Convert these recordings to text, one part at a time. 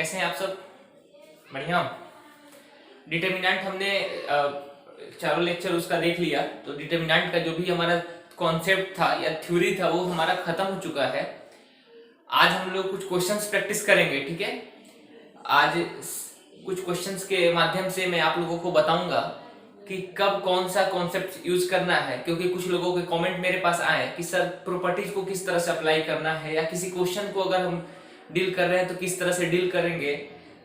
कैसे हैं आप सब? बढ़िया। डिटर्मिनेंट हमने चारों लेक्चर उसका देख लिया, तो डिटर्मिनेंट का जो भी हमारा कॉन्सेप्ट था या थ्योरी था वो हमारा खत्म हो चुका है। आज हम लोग कुछ क्वेश्चंस प्रैक्टिस करेंगे, ठीक है। आज कुछ क्वेश्चंस के माध्यम से मैं आप लोगों को बताऊंगा कि कब कौन सा कॉन्सेप्ट यूज करना है, क्योंकि कुछ लोगों के कमेंट मेरे पास आए कि सर प्रॉपर्टीज को किस तरह से अप्लाई करना है, या किसी क्वेश्चन को अगर हम डील कर रहे हैं तो किस तरह से डील करेंगे।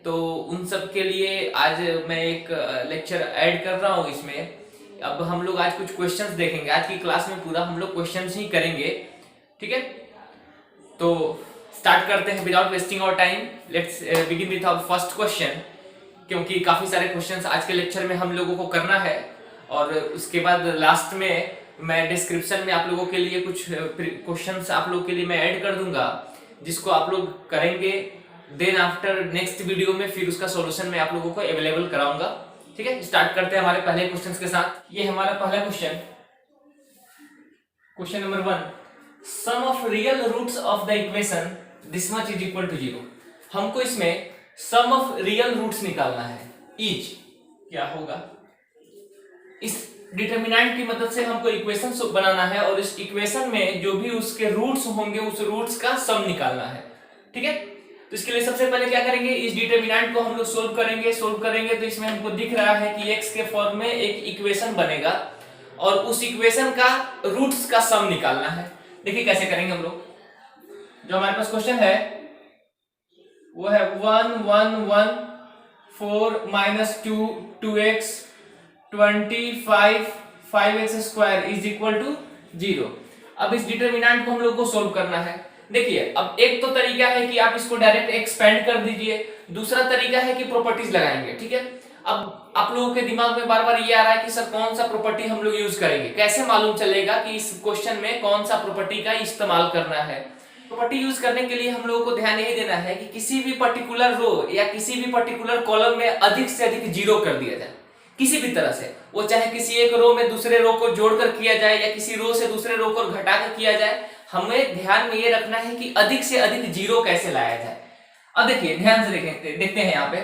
तो उन सब के लिए आज मैं एक लेक्चर ऐड कर रहा हूँ इसमें। अब हम लोग आज कुछ क्वेश्चंस देखेंगे, आज की क्लास में पूरा हम लोग क्वेश्चंस ही करेंगे, ठीक है। तो स्टार्ट करते हैं without wasting our time. Let's begin with our first question, क्योंकि काफी सारे क्वेश्चंस आज के लेक्चर में हम लोगों को करना है, और उसके बाद लास्ट में मैं डिस्क्रिप्शन में आप लोगों के लिए कुछ क्वेश्चंस आप लोगों के लिए मैं ऐड कर दूंगा, जिसको आप लोग करेंगे। देन आफ्टर नेक्स्ट वीडियो में फिर उसका सॉल्यूशन मैं आप लोगों को अवेलेबल कराऊंगा, ठीक है। स्टार्ट करते हैं हमारे पहले क्वेश्चंस के साथ। ये हमारा पहला question, question number 1, sum of real roots of the equation this much is equal to 0। हमको इसमें सम ऑफ रियल रूट्स निकालना है। इज क्या होगा? इस डिटर्मिनेंट की मदद से हमको इक्वेशन बनाना है, और इस इक्वेशन में जो भी उसके रूट्स होंगे उस रूट्स का सम निकालना है, ठीक है। तो इसके लिए सबसे पहले क्या करेंगे, इस डिटर्मिनेंट को हम लोग सोल्व करेंगे। तो इसमें हमको दिख रहा है कि x के फॉर्म में एक इक्वेशन बनेगा, और उस इक्वेशन का रूट्स का सम निकालना है। देखिए कैसे करेंगे हम लोग। जो हमारे पास क्वेश्चन है वो है 1 1 1 4 minus 2 2x 25 5x square is equal to 0। अब इस डिटर्मिनेंट को हम लोग को सोल्व करना है। देखिए, अब एक तो तरीका है कि आप इसको डायरेक्ट एक्सपेंड कर दीजिए, दूसरा तरीका है कि प्रॉपर्टीज लगाएंगे, ठीक है। अब आप लोगों के दिमाग में बार बार ये आ रहा है कि सर कौन सा प्रॉपर्टी हम लोग यूज करेंगे, कैसे मालूम चलेगा कि इस क्वेश्चन में कौन सा प्रॉपर्टी का इस्तेमाल करना है। प्रॉपर्टी यूज करने के लिए हम लोगों को ध्यान यही देना है कि किसी भी पर्टिकुलर रो या किसी भी पर्टिकुलर कॉलम में अधिक से अधिक जीरो कर दिया जाए, किसी भी तरह से। वो चाहे किसी एक रो में दूसरे रो को जोड़कर किया जाए या किसी रो से दूसरे रो को घटाकर किया जाए, हमें ध्यान में ये रखना है कि अधिक से अधिक जीरो कैसे लाया जाए। अब देखिए, ध्यान से देखते हैं यहाँ पे।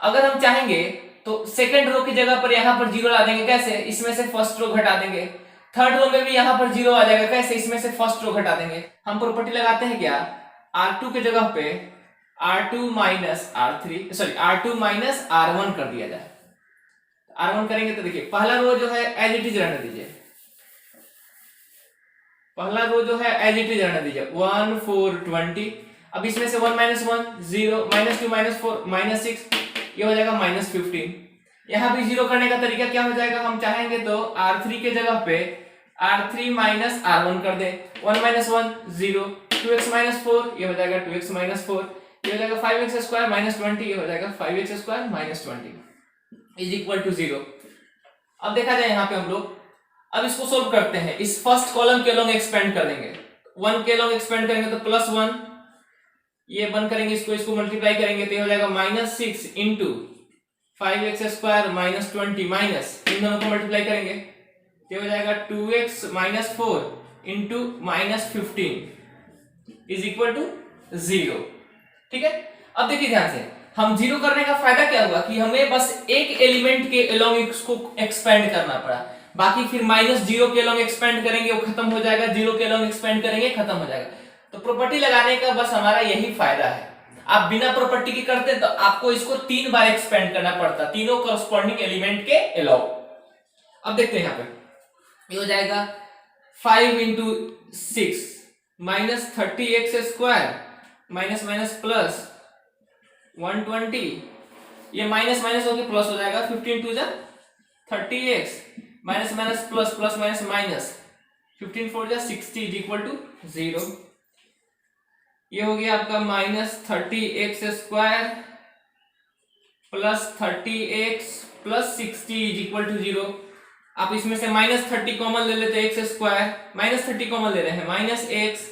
अगर हम चाहेंगे तो सेकंड रो की जगह पर यहाँ पर जीरो ला देंगे। कैसे? इसमें से फर्स्ट रो घटा देंगे। थर्ड रो में भी यहाँ पर जीरो आ जाएगा। कैसे? इसमें से फर्स्ट रो घटा देंगे। हम प्रॉपर्टी लगाते हैं क्या, R2 के जगह पे R2 माइनस R1 कर दिया जाए। R1 करेंगे तो देखिए, पहला रो जो है एज इट इज रहने दीजिए। पहला रो जो है एज इट इज रहने दीजिए, 1 4 20। अब इसमें से 1 minus 1 0 -2 -4 -6, ये हो जाएगा -15। यहाँ भी जीरो करने का तरीका क्या हो जाएगा, हम चाहेंगे तो R3 के जगह पे R3 माइनस R1 कर दे। 1 minus 1 0, 2x minus 4, ये हो जाएगा 2x minus 4, ये हो जाएगा 5x स्क्वायर माइनस 20, ये हो जाएगा 5x square minus 20 is equal to 0। अब देखा जाए यहाँ पे हम लोग अब इसको सोल्व करते हैं। इस फर्स्ट कॉलम के लॉन्ग एक्सपेंड कर देंगे, 1 के लॉन्ग एक्सपेंड करेंगे तो +1, ये बंद करेंगे, इसको मल्टीप्लाई करेंगे तो ये हो जाएगा -6 into 5x square minus 20 minus, इन दोनों को मल्टीप्लाई करेंगे तो हो जाएगा 2x minus 4 into -15 is equal to 0, ठीक है। अब देखिए ध्यान से, हम जीरो करने का फायदा क्या हुआ कि हमें बस एक एलिमेंट के अलोंग इसको एक्सपेंड करना पड़ा, बाकी फिर -0 के अलोंग एक्सपेंड करेंगे वो खत्म हो जाएगा, 0 के अलोंग एक्सपेंड करेंगे खत्म हो जाएगा। तो प्रॉपर्टी लगाने का बस हमारा यही फायदा है। आप बिना प्रॉपर्टी के करते तो आपको इसको 3 बार एक्सपेंड करना पड़ता, तीनों कॉरस्पॉन्डिंग एलिमेंट के अलाउ। अब देखते हैं यहाँ पे, ये हो जाएगा 5 into 6 minus 30x square minus minus plus 120, ये माइनस माइनस होकर प्लस हो जाएगा, 15 टू जा 30x minus minus plus plus minus minus 15 4 जा 60 इज इक्वल टू 0। ये हो गया आपका -30x square plus 30x plus 60 is equal to 0। आप इसमें से -30 कॉमन ले लेते हैं, x स्क्वायर -30 कॉमन ले रहे हैं, -x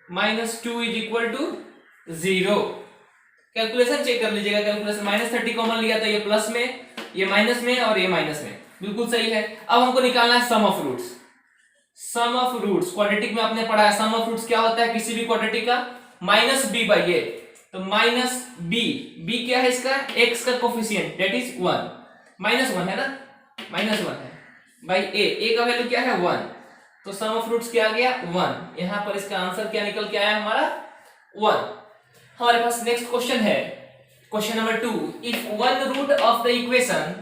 -2 is equal to 0। Calculation check कर लीजिएगा, कैलकुलेशन -30 कॉमन लिया था, ये प्लस में, ये माइनस में और ये माइनस में, बिल्कुल सही है। अब हमको निकालना है sum of roots. Sum of roots quadratic में आपने पढ़ा है, सम ऑफ रूट्स क्या होता है, किसी भी क्वाड्रेटिक का -b/a, तो माइनस बी, बी क्या है इसका, एक्स का कोफिशिएंट दैट इज 1, -1 है ना, -1 है बाई ए का वैल्यू क्या है 1, तो सम ऑफ रूट्स क्या आ गया 1, यहां पर इसका आंसर क्या निकल के आया हमारा 1। हमारे पास नेक्स्ट क्वेश्चन है, question number 2, if one root of the equation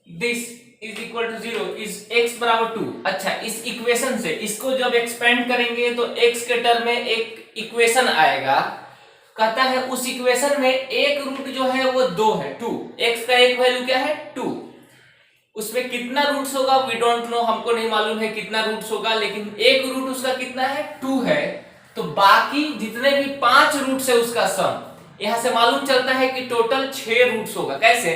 this is equal to 0 is x बराबर 2। अच्छा, इस इक्वेशन से इसको जब एक्सपेंड करेंगे तो x के टर्म में एक इक्वेशन आएगा, कहता है उस इक्वेशन में एक रूट जो है वो 2 है, 2, x का एक वैल्यू क्या है 2, उसमें कितना रूट्स होगा वी डोंट नो, हमको नहीं मालूम है कितना रूट्स होगा, लेकिन एक रूट उसका कितना है 2 है, तो बाकी जितने भी 5 रूट्स है उसका सम, यहां से मालूम चलता है कि टोटल 6 रूट्स होगा। कैसे,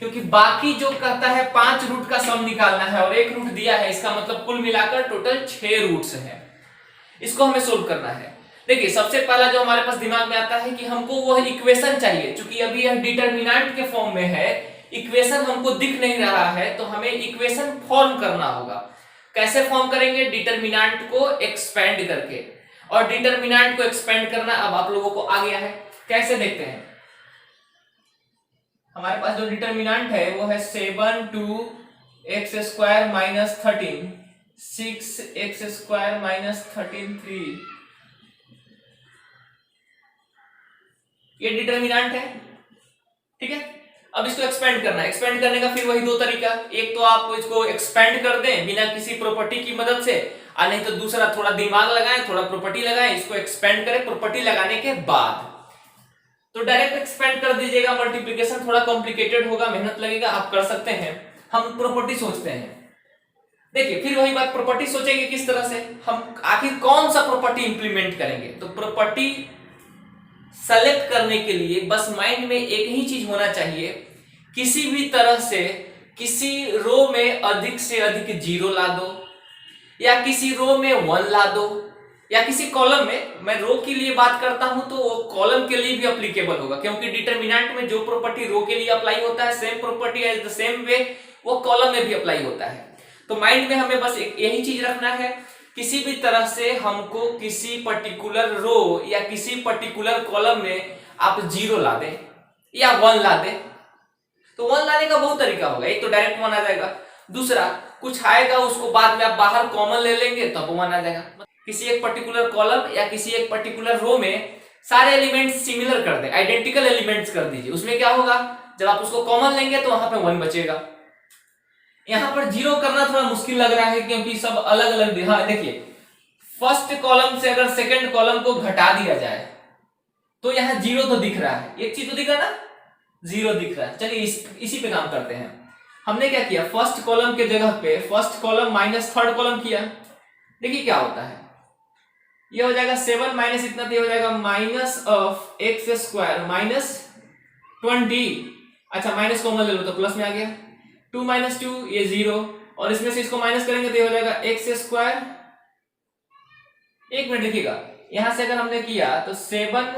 क्योंकि बाकी जो कहता है 5 रूट का सम निकालना है और एक रूट दिया है, इसका मतलब कुल मिलाकर टोटल 6 रूट्स है, इसको हमें सोल्व करना है। देखिए सबसे पहला जो हमारे पास दिमाग में आता है कि हमको वह इक्वेशन चाहिए, क्योंकि अभी यह डिटरमिनेंट के फॉर्म में है, इक्वेशन हमको दिख नहीं रहा है, तो हमें इक्वेशन फॉर्म करना होगा। कैसे फॉर्म करेंगे, डिटरमिनेंट को एक्सपेंड करके, और डिटरमिनेंट को एक्सपेंड करना अब आप लोगों को आ गया है, कैसे देखते हैं। हमारे पास जो डिटरमिनेंट है वो है 7 2 x square minus 13 6 x square minus 13 3, ये डिटरमिनेंट है, ठीक है। अब इसको एक्सपेंड करना है, एक्सपेंड करने का फिर वही दो तरीका, एक तो आप इसको एक्सपेंड कर दें बिना किसी प्रॉपर्टी की मदद से, और नहीं तो दूसरा थोड़ा दिमाग लगाएं, थोड़ा प्रॉपर्टी लगाएं, इसको एक्सपेंड करें प्रॉपर्टी लगाने के बाद। तो डायरेक्ट एक्सपेंड कर दीजिएगा, मल्टीप्लिकेशन थोड़ा कॉम्प्लिकेटेड होगा, मेहनत लगेगा, आप कर सकते हैं। हम प्रॉपर्टी सोचते हैं, देखिए फिर वही बात, प्रॉपर्टी सोचेंगे किस तरह से, हम आखिर कौन सा प्रॉपर्टी इंप्लीमेंट करेंगे। तो प्रॉपर्टी सेलेक्ट करने के लिए बस माइंड में एक ही चीज होना चाहिए, किसी भी तरह से किसी रो में अधिक से अधिक 0 ला दो, या किसी रो में 1 ला दो, या किसी कॉलम में, मैं रो के लिए बात करता हूं तो वो कॉलम के लिए भी अप्लीकेबल होगा, क्योंकि डिटरमिनेंट में जो प्रॉपर्टी रो के लिए अप्लाई होता है same property as the same way वो कॉलम में भी अप्लाई होता है। तो माइंड में हमें बस यही चीज रखना है, किसी भी तरह से हमको किसी पर्टिकुलर रो या किसी पर्टिकुलर कॉलम में आप 0 ला दें या 1 ला दें। तो 1 लाने का बहुत तरीका होगा, एक तो डायरेक्ट 1 आ जाएगा, दूसरा कुछ आएगा उसको बाद में आप बाहर कॉमन ले लेंगे तब 1 आ जाएगा। किसी एक पर्टिकुलर कॉलम या किसी एक पर्टिकुलर रो में सारे एलिमेंट्स सिमिलर कर दें, आइडेंटिकल एलिमेंट्स कर दीजिए, उसमें क्या होगा जब आप उसको कॉमन लेंगे तो वहां पे 1 बचेगा। यहां पर 0 करना थोड़ा मुश्किल लग रहा है क्योंकि सब अलग अलग, हाँ देखिए फर्स्ट कॉलम से अगर सेकंड कॉलम को घटा दिया जाए तो यहाँ 0 तो दिख रहा है, एक चीज तो दिख रहा है ना, 0 दिख रहा है। चलिए इसी पे काम करते हैं। हमने क्या किया, फर्स्ट कॉलम के जगह पे first column minus third column किया, देखिए क्या होता है, ये हो जाएगा 7 माइनस इतना, तो हो जाएगा minus of x square minus 20, अच्छा माइनस कॉमन ले लो तो प्लस में आ गया, 2 माइनस 2 ये 0, और इसमें से इसको माइनस करेंगे तो ये हो जाएगा एक्स स्क्वायर, एक मिनट देखिएगा, यहां से अगर हमने किया तो 7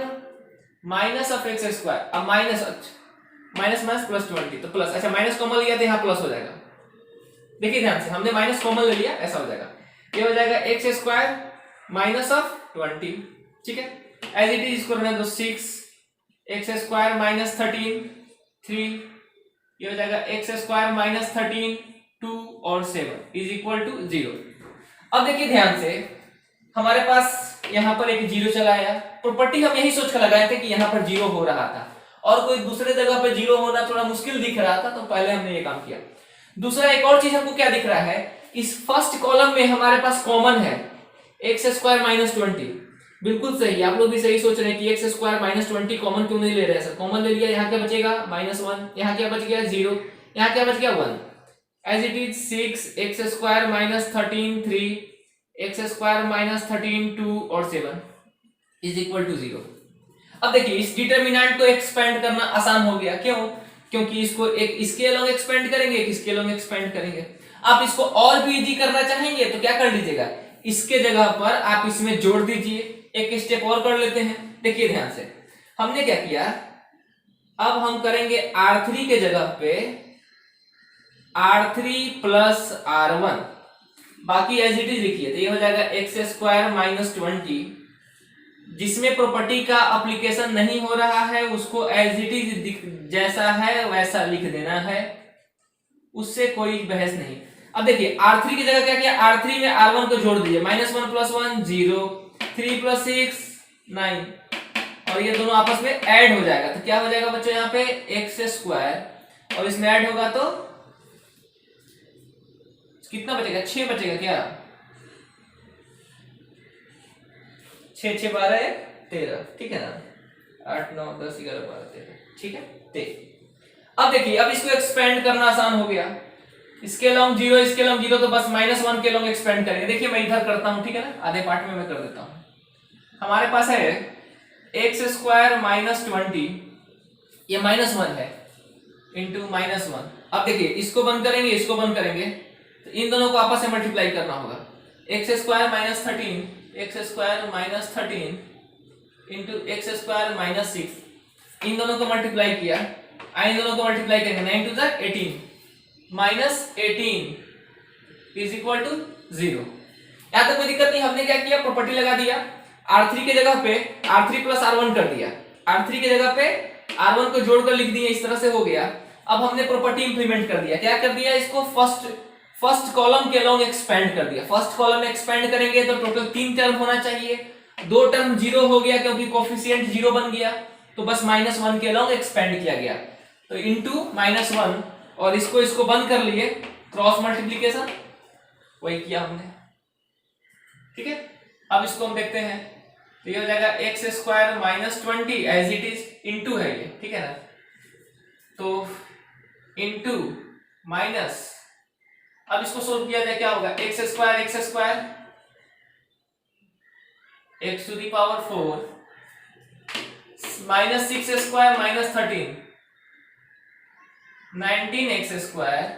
माइनस ऑफ एक्स स्क्वायर, अब माइनस माइनस माइनस प्लस 20 तो प्लस, अच्छा माइनस कॉमन लिया तो यहाँ प्लस हो जाएगा, देखिए ध्यान से हमने माइनस कॉमन ले लिया, ऐसा हो जाएगा, ये हो जाएगा एक्स स्क्वायर माइनस ऑफ 20, ठीक है, एज इट इज इसको रहने दो 6 एक्स स्क्वायर माइनस 13 3, ये हो जाएगा एक्स स्क्वायर माइनस 13 2 और 7 इज इक्वल टू 0। अब देखिए ध्यान से हमारे पास यहाँ पर एक 0 चला आया, प्रॉपर्टी हम यही सोच कर लगाए थे कि यहाँ पर 0 हो रहा था और कोई दूसरे जगह पर 0 होना थोड़ा मुश्किल दिख रहा था, तो पहले हमने ये काम किया। दूसरा एक और चीज हमको क्या दिख रहा है, इस फर्स्ट कॉलम में हमारे पास कॉमन है एक्स स्क्वायर माइनस 20, बिल्कुल सही, आप लोग भी सही सोच रहे हैं कि एक्स स्क्वायर माइनस 20 कॉमन क्यों नहीं ले रहे हैं सर, कॉमन ले लिया, यहाँ क्या बचेगा -1, यहाँ क्या बच गया 0, यहाँ क्या बच गया 1, as it is 6 X square minus 13 3 X square minus 13 2 और 7 इज इक्वल टू 0। अब देखिए इस डिटरमिनेंट को एक्सपेंड करना आसान हो गया, क्यों, क्योंकि इसको एक इसके अलोंग एक्सपेंड करेंगे, एक इसके अलोंग एक्सपेंड करेंगे। आप इसको और भी इजी करना चाहेंगे तो क्या कर लीजिएगा, इसके जगह पर आप इसमें जोड़ दीजिए, एक स्टेप और कर लेते हैं। देखिए ध्यान से हमने क्या किया, अब हम करेंगे R3 के जगह पे R3 प्लस R1, बाकी एज इट इज लिखिए, तो ये हो जाएगा एक्स स्क्वायर माइनस 20 जिसमें प्रॉपर्टी का एप्लीकेशन नहीं हो रहा है उसको एज इट इज जैसा है वैसा लिख देना है, उससे कोई बहस नहीं। अब देखिए R3 की जगह क्या किया, R3 में R1 को जोड़ दीजिए, -1 + 1 0, 3 + 6 9, और ये दोनों आपस में ऐड हो जाएगा तो क्या हो जाएगा बच्चों यहाँ पे x², और इसमें ऐड होगा तो कितना बचेगा, 6 बचेगा क्या, 6 6 12 13, ठीक है ना, 8 9 10 11 12 13, ठीक है 13। अब देखिए अब इसको एक्सपेंड करना आसान हो गया, इसके लॉन्ग 0 इसके लॉन्ग 0 तो बस -1 के लॉन्ग एक्सपेंड करेंगे। देखिए मैं इधर करता हूं, ठीक है ना, आधे पार्ट में मैं कर देता हूं। हमारे पास है x² - 20, ये -1 है इंटू -1। अब देखिए इसको बंद करेंगे इसको बंद करेंगे तो इन दोनों को आपस में मल्टीप्लाई करना होगा, x² - 13 इंटू x² - 6, इन दोनों को मल्टीप्लाई किया, इन दोनों को मल्टीप्लाई करेंगे 9 × 18 -18 इज इक्वल टू 0। यहां तक कोई दिक्कत नहीं, हमने क्या किया प्रॉपर्टी लगा दिया, R3 की जगह पे R3 + R1 कर दिया, R3 की जगह पे R1 को जोड़कर लिख दिया, इस तरह से हो गया। अब हमने प्रॉपर्टी इंप्लीमेंट कर दिया, क्या कर दिया, इसको फर्स्ट कॉलम के लॉन्ग एक्सपेंड कर दिया। फर्स्ट कॉलम में एक्सपेंड करेंगे तो टोटल 3 टर्म होना चाहिए, 2 टर्म 0 हो गया क्योंकि कोफिशिएंट 0 बन गया, तो बस -1 के लॉन्ग एक्सपेंड किया गया, तो इंटू -1, और इसको बंद कर लिए, क्रॉस मल्टीप्लीकेशन वही किया हमने, ठीक है। अब इसको हम देखते हैं तो ये हो जाएगा x² - 20 as it is, into है ये, ठीक है ना, तो इंटू माइनस, अब इसको सोल्व किया जाए क्या होगा, x² - 4 -6² - 13 19x²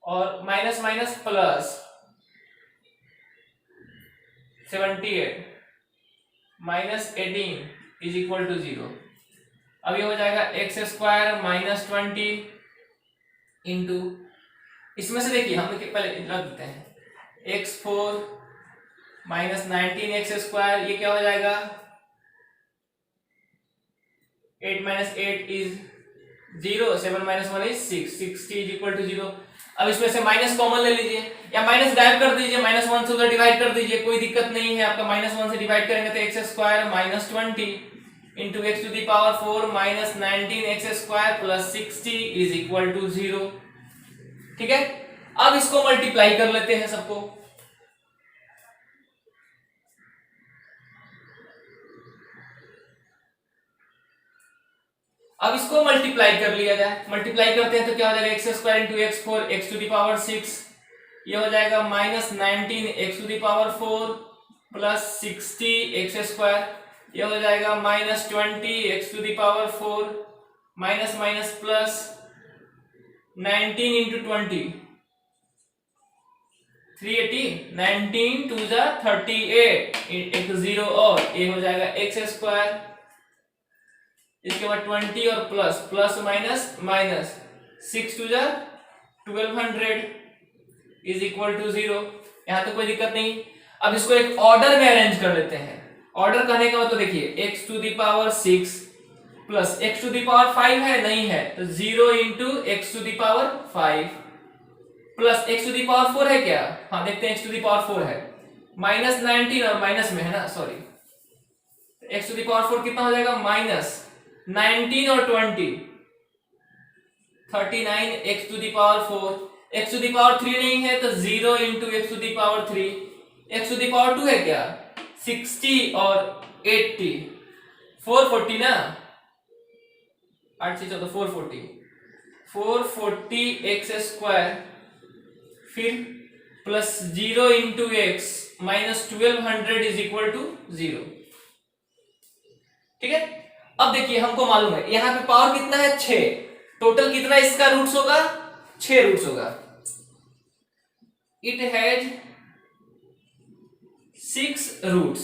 और minus minus plus 78 -18 is equal to 0। अब ये हो जाएगा x² - 20 इंटू, इसमें से देखिए हम पहले रख देते हैं, x4 - 19x², ये क्या हो जाएगा 8 - 8 is 0, 7 - 1 is 6, 60 is equal to 0। अब इसमें से माइनस कॉमन ले लीजिए या माइनस गायब कर दीजिए, -1 से उधर डिवाइड कर दीजिए, कोई दिक्कत नहीं है आपका, -1 से डिवाइड करेंगे तो x² - 20 into x⁴ - 19x² plus 60 is equal to 0, ठीक है। अब इसको मल्टीप्लाई कर लेते हैं सबको, अब इसको मल्टीप्लाई कर लिया जाए, मल्टीप्लाई करते हैं तो क्या हो जाएगा x² इंटू x4 x⁴, ये हो जाएगा -19x⁴ प्लस 60 x², ये हो जाएगा -20 x⁴, minus minus plus 19 into 20 380, 19 2 जा 38, एक 0 और ये हो जाएगा x², इसके बाद 20 और प्लस प्लस माइनस माइनस 6 2 जा 1200 इज इक्वल टू 0। यहां तो कोई दिक्कत नहीं। अब इसको एक ऑर्डर में अरेंज कर लेते हैं। ऑर्डर करने का मतलब देखिए x⁶ प्लस x⁵ है नहीं है तो 0 इंटू x⁵ प्लस x⁴ है क्या, हाँ देखते हैं x⁴ है, -19 और माइनस में है ना, सॉरी, x⁴ कितना हो जाएगा -19 और 20 39 x⁴, x⁴ नहीं है तो 0 इंटू x⁴, x⁴ है क्या 60 और 80 440 ना, 8 से 14 440 x², फिर plus 0 into x minus 1200 is equal to 0, ठीक है। अब देखिए हमको मालूम है यहां पे पावर कितना है 6, टोटल कितना इसका रूट्स होगा 6 रूट्स होगा, इट हैज 6 रूट्स,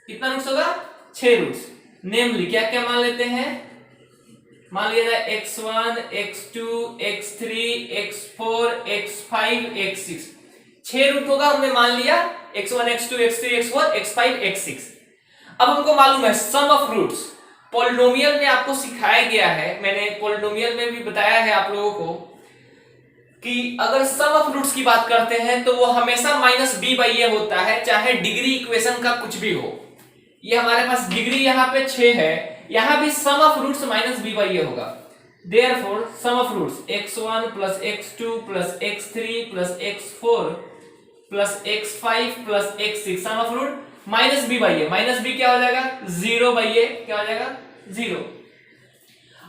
कितना रूट्स होगा 6 रूट्स, नेमली क्या क्या मान लेते हैं, मान लिया जाए x1 x2 x3 x4 x5 x6, 6 root होगा, हमने मान लिया x1 x2 x3 x4 x5 x6। अब हमको मालूम है सम ऑफ रूट्स। पॉलिनोमियल में आपको सिखाया गया है, मैंने पॉलिनोमियल में भी बताया है आप लोगों को कि अगर सम ऑफ रूट्स की बात करते हैं तो वो हमेशा -b/a होता है, चाहे डिग्री इक्वेशन का कुछ भी हो। ये हमारे पास डिग्री यहाँ पे 6 है, यहाँ भी सम ऑफ रूट्स -b/a होगा। Therefore sum of roots x1 plus x2 plus x3 plus x4 plus x5 plus x6 sum of root -b/a। -b क्या हो जाएगा 0/a, क्या हो जाएगा 0।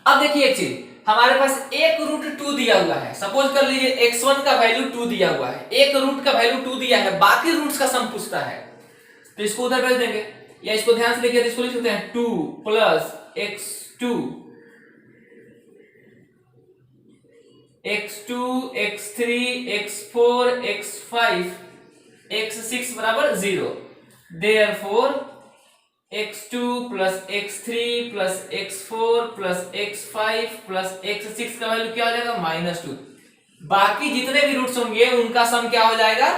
अब देखिए एक चीज, हमारे पास एक रूट 2 दिया हुआ है। सपोज कर लीजिए x1 का वैल्यू 2 दिया हुआ है, एक रूट का वैल्यू 2 दिया है, बाकी रूट्स का सम पूछता है, तो इसको उधर भेज देंगे या इसको ध्यान से देखिए, तो इसको लिख सकते हैं 2 plus x2 x3 x4 x5 x6 बराबर 0। Therefore x2 plus x3 plus x4 plus x5 plus x6 का वैल्यू क्या हो जाएगा -2। बाकी जितने भी रूट्स होंगे उनका सम क्या हो जाएगा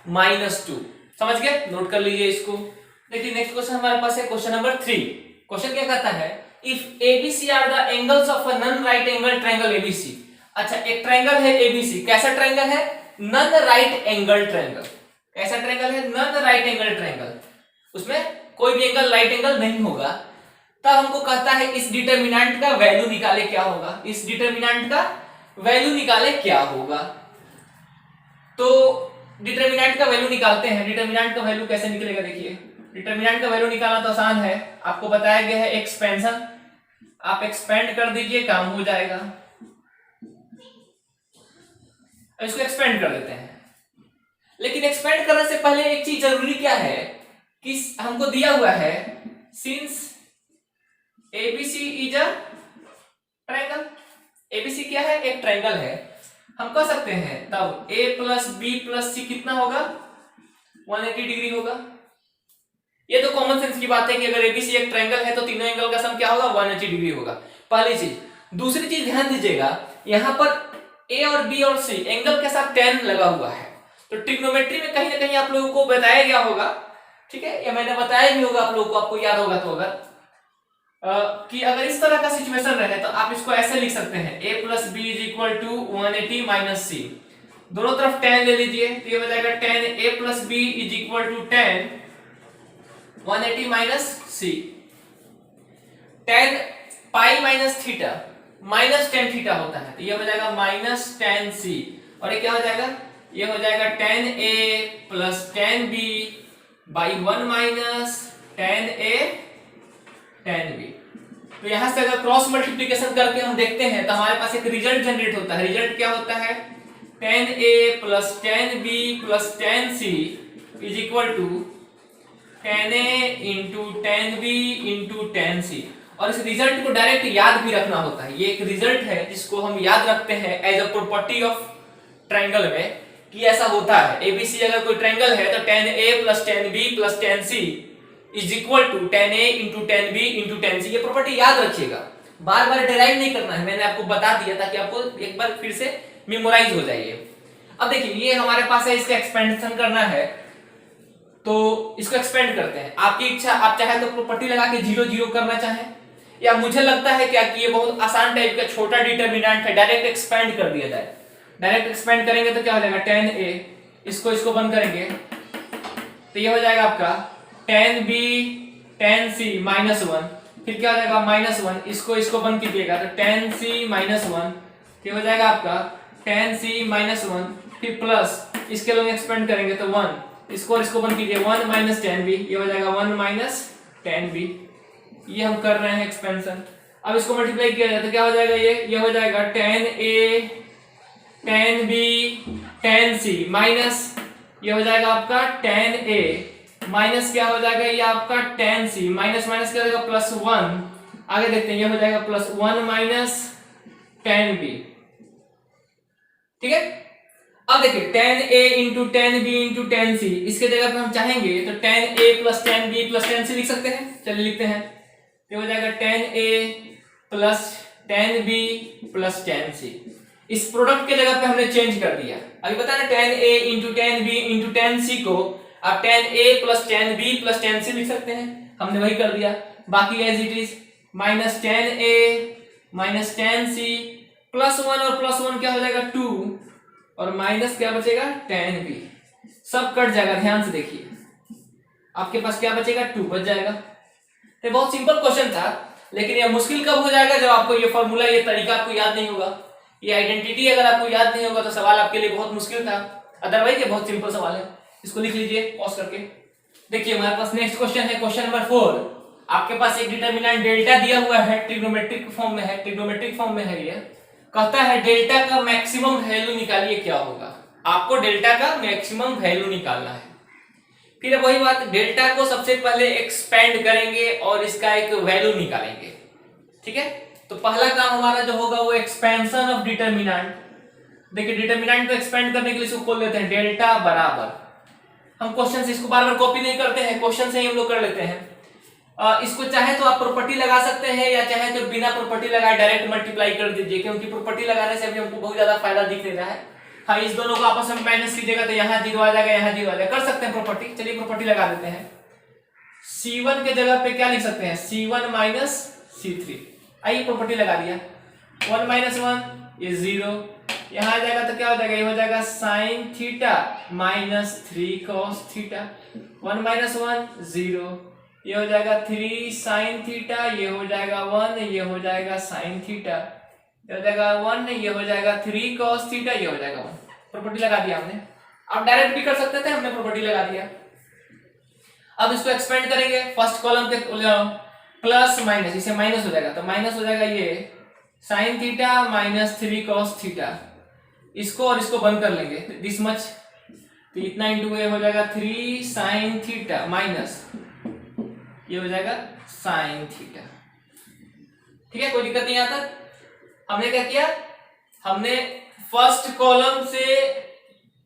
-2। समझ गए, नोट कर लीजिए इसको। देखिए नेक्स्ट क्वेश्चन हमारे पास है क्वेश्चन नंबर 3। क्वेश्चन क्या कहता है, if ABC are the angles of a non right angle triangle ABC। अच्छा, एक ट्रायंगल है ABC, कैसा ट्रायंगल है, नॉन राइट एंगल ट्रायंगल। कैसा ट्रायंगल है, नॉन राइट एंगल ट्रायंगल, उसमें कोई भी एंगल राइट एंगल नहीं होगा। तब हमको कहता है इस डिटरमिनेंट का वैल्यू निकाले क्या होगा, इस डिटरमिनेंट का वैल्यू निकाले क्या होगा। तो डिटरमिनेंट का वैल्यू निकालते हैं। डिटरमिनेंट का वैल्यू कैसे निकलेगा, देखिए डिटरमिनेंट का वैल्यू निकालना तो आसान है, आपको बताया गया है एक्सपेंशन, आप एक्सपेंड कर दीजिए काम हो जाएगा। इसको एक्सपेंड कर देते हैं, लेकिन एक्सपेंड करने से पहले एक चीज जरूरी क्या है कि हमको दिया हुआ है since ABC is a triangle. ABC क्या है, एक ट्रायंगल है। हम कह सकते हैं तब A plus B plus C कितना होगा 180 डिग्री होगा। ये तो कॉमन सेंस की बात है कि अगर ABC एक ट्रायंगल है तो तीनों एंगल का सम क्या होगा 180 डिग्री होगा, पहली चीज। दूसरी चीज ध्यान दीजिएगा, यहां पर A और B और C एंगल के साथ tan लगा हुआ है, तो ट्रिग्नोमेट्री में कहीं ना कहीं आप लोगों को बताया गया होगा, ठीक है, या मैंने बताया भी होगा आप लोगों को, आपको याद होगा तो अगर कि अगर इस तरह का सिचुएशन रहे तो आप इसको ऐसे लिख सकते हैं A plus B is equal to 180 minus C। दोनों तरफ tan ले लीजिए तो ये हो जाएगा tan A plus B is equal to tan 180 minus C। tan pi minus theta minus tan theta होता है, तो ये हो जाएगा माइनस tan C, और ये क्या हो जाएगा, ये हो जाएगा tan A plus tan B by 1 minus tan A tan B। तो यहां से अगर क्रॉस मल्टीप्लिकेशन करके हम देखते हैं तो हमारे पास एक रिजल्ट जनरेट होता है। रिजल्ट क्या होता है, tan A plus tan B plus tan C is equal to tan A into tan B into tan C। और इस रिजल्ट को डायरेक्ट याद भी रखना होता है। ये एक रिजल्ट है जिसको हम याद रखते हैं as a property of triangle में कि ऐसा होता है। ABC अगर कोई ट्रायंगल है तो tan A plus tan B plus tan C is equal to tan A into tan B into tan C। ये प्रॉपर्टी याद रखिएगा, बार बार डिराइव नहीं करना है, मैंने आपको बता दिया ताकि आपको एक बार फिर से मेमोराइज हो जाइए। अब देखिए ये हमारे पास है, इसका एक्सपेंशन करना है तो इसको एक्सपेंड करते हैं। आपकी इच्छा, आप चाहे तो प्रॉपर्टी लगा के 0 0 करना चाहें, या मुझे लगता है क्या कि ये बहुत आसान टाइप का छोटा डिटरमिनेंट है, डायरेक्ट एक्सपेंड कर दिया जाए। डायरेक्ट एक्सपेंड करेंगे तो क्या हो जाएगा tan A, इसको बंद करेंगे तो ये हो जाएगा आपका tan B tan C -1, फिर क्या हो जाएगा -1, इसको बंद कीजिएगा तो tan C -1, क्या हो जाएगा आपका tan C -1, फिर प्लस इसके लोग एक्सपेंड करेंगे तो 1, इसको बंद कीजिए 1 minus tan B, ये हो जाएगा 1 minus tan B। ये हम कर रहे हैं एक्सपेंशन। अब इसको मल्टीप्लाई किया जाए तो क्या हो जाएगा, ये हो जाएगा tan A tan B tan C minus ये हो जाएगा आपका tan A माइनस क्या हो जाएगा, ये आपका tan C माइनस माइनस क्या हो जाएगा +1। आगे देखते हैं, ये हो जाएगा +1 माइनस tan B, ठीक है। अब देखिए tan A into tan B into tan C, इसके जगह पे हम चाहेंगे तो tan A plus tan B plus tan C लिख सकते हैं। चलिए लिखते हैं, ये हो जाएगा tan A plus tan B plus tan C। इस प्रोडक्ट के जगह पे हमने चेंज कर दिया। अभी पता है ना, tan A into tan B into tan C को आप tan A plus tan B plus tan C लिख सकते हैं, हमने वही कर दिया। बाकी as it is minus tan A minus tan C plus one और प्लस वन क्या हो जाएगा 2 और माइनस क्या बचेगा टेन बी, सब कट जाएगा। ध्यान से देखिए आपके पास क्या बचेगा 2 बच जाएगा। तो बहुत सिंपल क्वेश्चन था, लेकिन यह मुश्किल कब हो जाएगा जब आपको ये फॉर्मूला ये तरीका आपको याद नहीं होगा, ये आइडेंटिटी अगर आपको याद नहीं होगा तो सवाल आपके लिए बहुत मुश्किल था। अदरवाइज ये बहुत सिंपल सवाल है, इसको लिख लीजिए पॉज करके। देखिए हमारे पास नेक्स्ट क्वेश्चन है, क्वेश्चन नंबर 4। आपके पास एक डिटरमिनेंट डेल्टा दिया हुआ है, ट्रिग्नोमेट्रिक फॉर्म में है, ट्रिग्नोमेट्रिक फॉर्म में है। ये कहता है डेल्टा का मैक्सिमम वैल्यू निकालिए, क्या होगा। आपको डेल्टा का मैक्सिमम वैल्यू निकालना है। फिर वही बात, डेल्टा को सबसे पहले एक्सपेंड करेंगे और इसका एक वैल्यू निकालेंगे, ठीक है। तो पहला काम हमारा जो होगा वो एक्सपेंशन ऑफ डिटरमिनेंट। देखिए डिटरमिनेंट को एक्सपेंड करने के लिए इसको खोल लेते हैं, डेल्टा बराबर, हम क्वेश्चन से इसको बार बार कॉपी नहीं करते हैं, क्वेश्चन से ही हम लोग कर लेते हैं। इसको चाहे तो आप प्रॉपर्टी लगा सकते हैं या चाहे तो बिना प्रॉपर्टी लगाए डायरेक्ट मल्टीप्लाई कर दीजिए, क्योंकि प्रॉपर्टी लगाने से अभी हमको बहुत ज्यादा फायदा दिख नहीं रहा है। हाँ, इस दोनों को आपस में माइनस कीजिएगा तो यहाँ जीरो आ जाएगा, यहाँ जीरो आ जाएगा, कर सकते हैं प्रॉपर्टी। चलिए प्रॉपर्टी लगा देते हैं। C1 के जगह पे क्या लिख सकते हैं, C1 माइनस C3। आइए प्रॉपर्टी लगा दिया, 1 माइनस 1 ये 0, यहाँ आ जाएगा तो क्या हो जाएगा, ये हो जाएगा sine theta minus 3 cos theta. 1 minus 1 0, ये हो जाएगा 3 साइन थीटा, ये हो जाएगा 1, ये हो जाएगा साइन थीटा, ये हो जाएगा 1, ये हो जाएगा 3 कॉस थीटा, ये हो जाएगा 1। प्रॉपर्टी लगा दिया हमने। आप डायरेक्ट भी कर सकते थे, हमने प्रॉपर्टी लगा दिया। अब इसको एक्सपेंड करेंगे, फर्स्ट कॉलम पे प्लस माइनस, इसे माइनस हो जाएगा तो माइनस हो जाएगा ये sine theta minus 3 cos theta. इसको और इसको बंद कर लेंगे, दिस मच, तो इतना इंटू ये हो जाएगा 3 साइन थीटा माइनस ये हो जाएगा साइन थीटा। ठीक है, कोई दिक्कत नहीं आता। हमने क्या किया, हमने फर्स्ट कॉलम से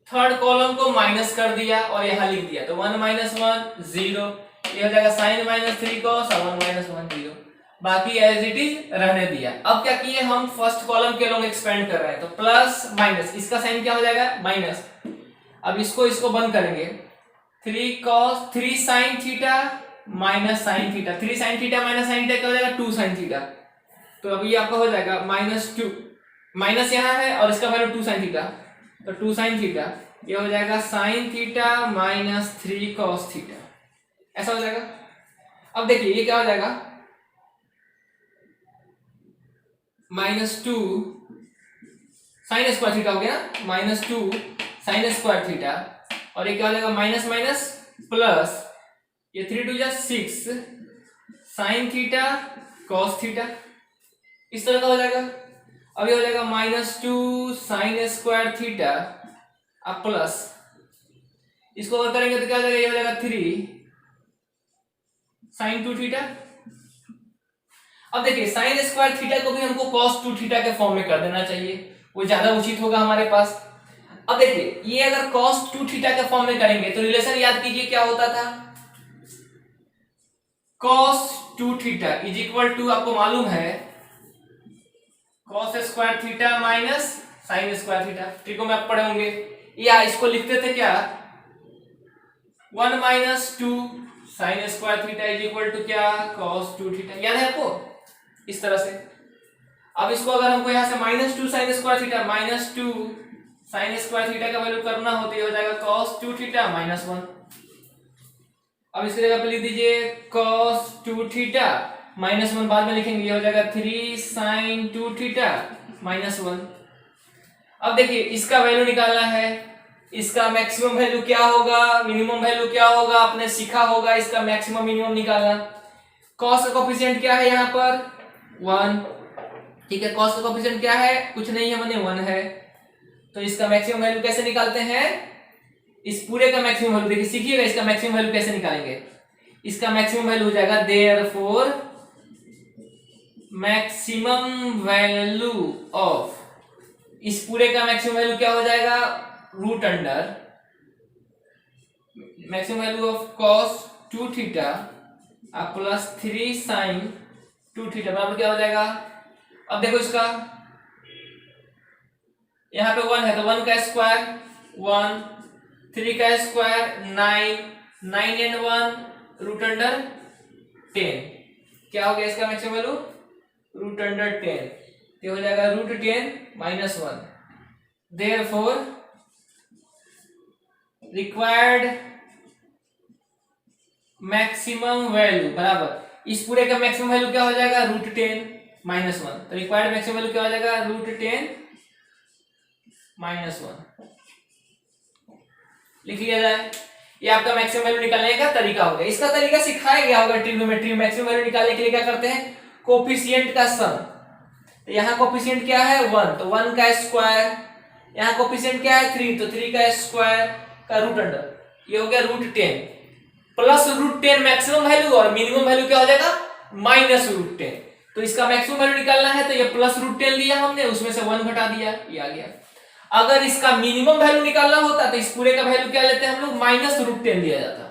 थर्ड कॉलम को माइनस कर दिया और यहां लिख दिया, तो 1 माइनस 1 0, ये हो जाएगा साइन माइनस 3 कॉस और 1 माइनस 1 0, बाकी एज इट इज रहने दिया। अब क्या किए, हम फर्स्ट कॉलम के लोग एक्सपेंड कर रहे हैं, तो प्लस माइनस, इसका साइन क्या हो जाएगा माइनस। अब इसको बंद करेंगे, 3 sine theta minus sine theta, 3 sine theta minus sine theta क्या हो जाएगा 2 साइन थीटा। तो अभी आपका हो जाएगा -2, माइनस यहाँ है और इसका वैल्यू 2 साइन थीटा, तो 2 साइन थीटा ये हो जाएगा sine theta minus 3 cos theta, ऐसा हो जाएगा। अब देखिए ये क्या हो जाएगा, -2 साइन स्क्वायर थीटा हो गया, -2 साइन स्क्वायर थीटा, और ये क्या हो जाएगा माइनस माइनस प्लस, ये 3 2 6 साइन थीटा कॉस थीटा, इस तरह का हो जाएगा। अब ये हो जाएगा -2 साइन स्क्वायर थीटा अब प्लस, इसको और करेंगे तो क्या हो जाएगा, ये हो जाएगा 3 साइन 2 थीटा। अब देखिए साइन स्क्वायर थीटा को भी हमको cos 2 थीटा के फॉर्म में कर देना चाहिए, वो ज्यादा उचित होगा हमारे पास। अब देखिए ये अगर cos 2 थीटा के फॉर्म में करेंगे तो रिलेशन याद कीजिए क्या होता था, cos 2 theta is equal to, आपको मालूम है cos square theta minus sine square theta, trigo में आप पढ़े होंगे, या इसको लिखते थे क्या 1 minus 2 sine square theta is equal to क्या cos 2 थीटा, याद है आपको, इस तरह से। अब इसको अगर हमको यहाँ से -2 sine square theta -2 sine square theta का वैल्यू करना हो तो ये हो जाएगा cos 2 थीटा -1। अब इसकी जगह पे लिख दीजिए cos 2 थीटा -1, बाद में लिखेंगे, ये हो जाएगा 3 साइन 2 थीटा -1। अब देखिए इसका वैल्यू निकालना है, इसका मैक्सिमम वैल्यू क्या होगा, मिनिमम वैल्यू क्या होगा, आपने सीखा होगा इसका मैक्सिमम मिनिमम निकालना। cos का कोफिशिएंट क्या है यहाँ पर 1, ठीक है, cos का कोफिशिएंट क्या है, कुछ नहीं है, माने 1 है, तो इसका मैक्सिमम वैल्यू कैसे निकालते हैं, इस पूरे का मैक्सिमम वैल्यू देखिए, सीखिएगा इसका मैक्सिमम वैल्यू कैसे निकालेंगे। इसका मैक्सिमम वैल्यू हो जाएगा देयरफॉर मैक्सिमम वैल्यू ऑफ, इस पूरे का मैक्सिमम वैल्यू क्या हो जाएगा root under maximum value of cos 2 theta plus 3 sine 2 theta बराबर क्या हो जाएगा। अब देखो इसका यहाँ पे 1 है तो 1 का स्क्वायर 1, 3 का स्क्वायर 9, 9 एंड 1 रूट अंडर 10। क्या हो गया इसका मैक्सिमम वैल्यू? रूट अंडर 10, तो हो जाएगा root 10 minus 1। Therefore required maximum value बराबर इस पूरे का मैक्सिमम वैल्यू क्या हो जाएगा? Root 10 minus 1। तो रिक्वायर्ड मैक्सिमम वैल्यू क्या हो जाएगा? रूट 10 माइनस 1 लिख लिया जाए। ये आपका मैक्सिमम वैल्यू निकालने का तरीका हो गया। इसका तरीका सिखाया गया होगा ट्रिग्नोमेट्री में। मैक्सिमम वैल्यू निकालने के लिए क्या करते हैं? कोफिशिएंट का सम। तो यहाँ कोफिशिएंट क्या है? 1, तो 1 का स्क्वायर, यहाँ कोफिशिएंट क्या है? 3, तो 3 का स्क्वायर का रूट अंडर, ये हो गया root 10 plus root 10 maximum value, और मिनिमम वैल्यू क्या हो जाएगा? Minus root 10। तो इसका मैक्सिमम वैल्यू निकालना है तो ये प्लस रूट 10 लिया हमने, उसमें से 1 घटा दिया, ये आ गया। अगर इसका मिनिमम वैल्यू निकालना होता तो इस पूरे का वैल्यू क्या लेते हैं हम लोग? माइनस रूट 10 लिया जाता।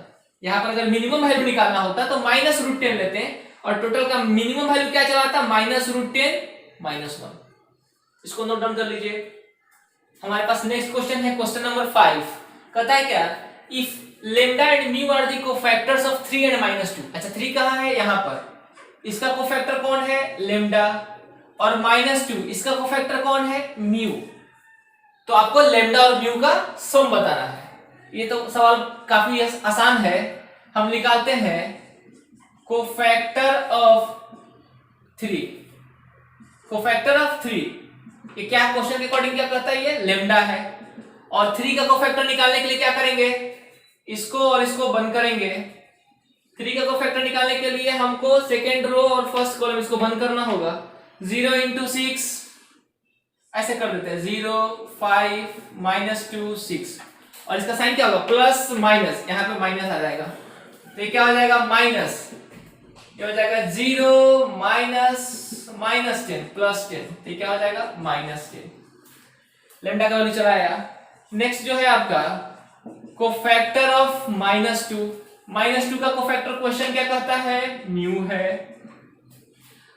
यहाँ पर अगर मिनिमम वैल्यू निकालना होता तो माइनस रूट 10 लेते हैं, और टोटल का मिनिमम वैल्यू क्या चला था? Minus root 10 minus 1। इसको नोट डाउन कर लीजिए। हमारे पास नेक्स्ट क्वेश्चन है, क्वेश्चन नंबर 5। कहता है क्या? If lambda and mu are the cofactors of 3 and minus 2। अच्छा 3 कहाँ है? यहाँ पर। इसका कोफैक्टर कौन है? लेम्डा। और माइनस 2 इसका कोफैक्टर कौन है? म्यू। तो आपको लेम्डा और म्यू का सम बताना है। ये तो सवाल काफी आसान है। हम निकालते हैं कोफैक्टर ऑफ 3। कोफैक्टर ऑफ 3 ये क्या क्वेश्चन के अकॉर्डिंग क्या कहता है? ये लेम्डा है। और 3 का कोफैक्टर निकालने के लिए क्या करेंगे? इसको और इसको बंद करेंगे। 3 का कोफैक्टर निकालने के लिए हमको सेकेंड रो और फर्स्ट कॉलम इसको बंद करना होगा। 0 इंटू 6 ऐसे कर देते हैं, 0 5 माइनस 2 6, और इसका साइन क्या होगा? प्लस माइनस, यहाँ पे माइनस आ जाएगा तो ये क्या हो जाएगा? माइनस, ये हो जाएगा 0 माइनस माइनस 10 प्लस 10, तो ये क्या हो जाएगा? माइनस 10। लेम्डा का वैल्यू चला आया। नेक्स्ट जो है आपका कोफैक्टर ऑफ माइनस 2। माइनस 2 का कोफैक्टर क्वेश्चन क्या कहता है? म्यू है।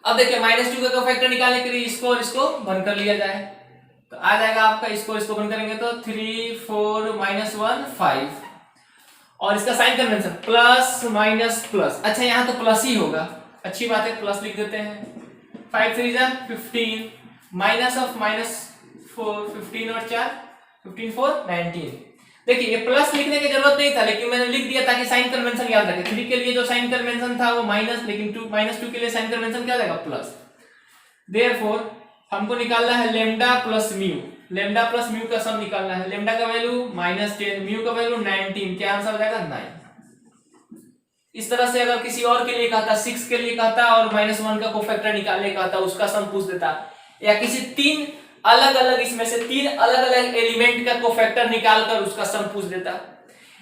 अब देखिए माइनस 2 का कोफैक्टर निकालने के लिए इसको और इसको बंद कर लिया जाए तो आ जाएगा आपका, इसको इसको बंद करेंगे तो 3 4 माइनस 1 5, और इसका sign convention plus minus plus. अच्छा यहाँ तो प्लस ही होगा, अच्छी बात है, प्लस लिख देते हैं। 5 3 जा 15 माइनस ऑफ माइनस 4 15 और 4 15 4 19। देखिए ये प्लस लिखने की जरूरत नहीं था, लेकिन मैंने लिख दिया ताकि साइन कन्वेंशन याद रखे। 3 के लिए जो साइन कन्वेंशन था वो माइनस, लेकिन माइनस 2 के लिए साइन कन्वेंशन क्या जाएगा? प्लस। देयरफॉर हमको निकालना है lambda plus mu. Lambda plus mu का सम निकालना है। लेम्डा का वैल्यू -10, म्यू का वैल्यू 19, क्या आंसर हो जाएगा? 9। इस तरह से अगर किसी और के लिए कहता, 6 के लिए कहता और -1 का कोफैक्टर निकालने का कहता, उसका सम पूछ देता, या किसी 3 अलग अलग इसमें से 3 अलग अलग एलिमेंट का कोफैक्टर निकालकर उसका सम पूछ देता,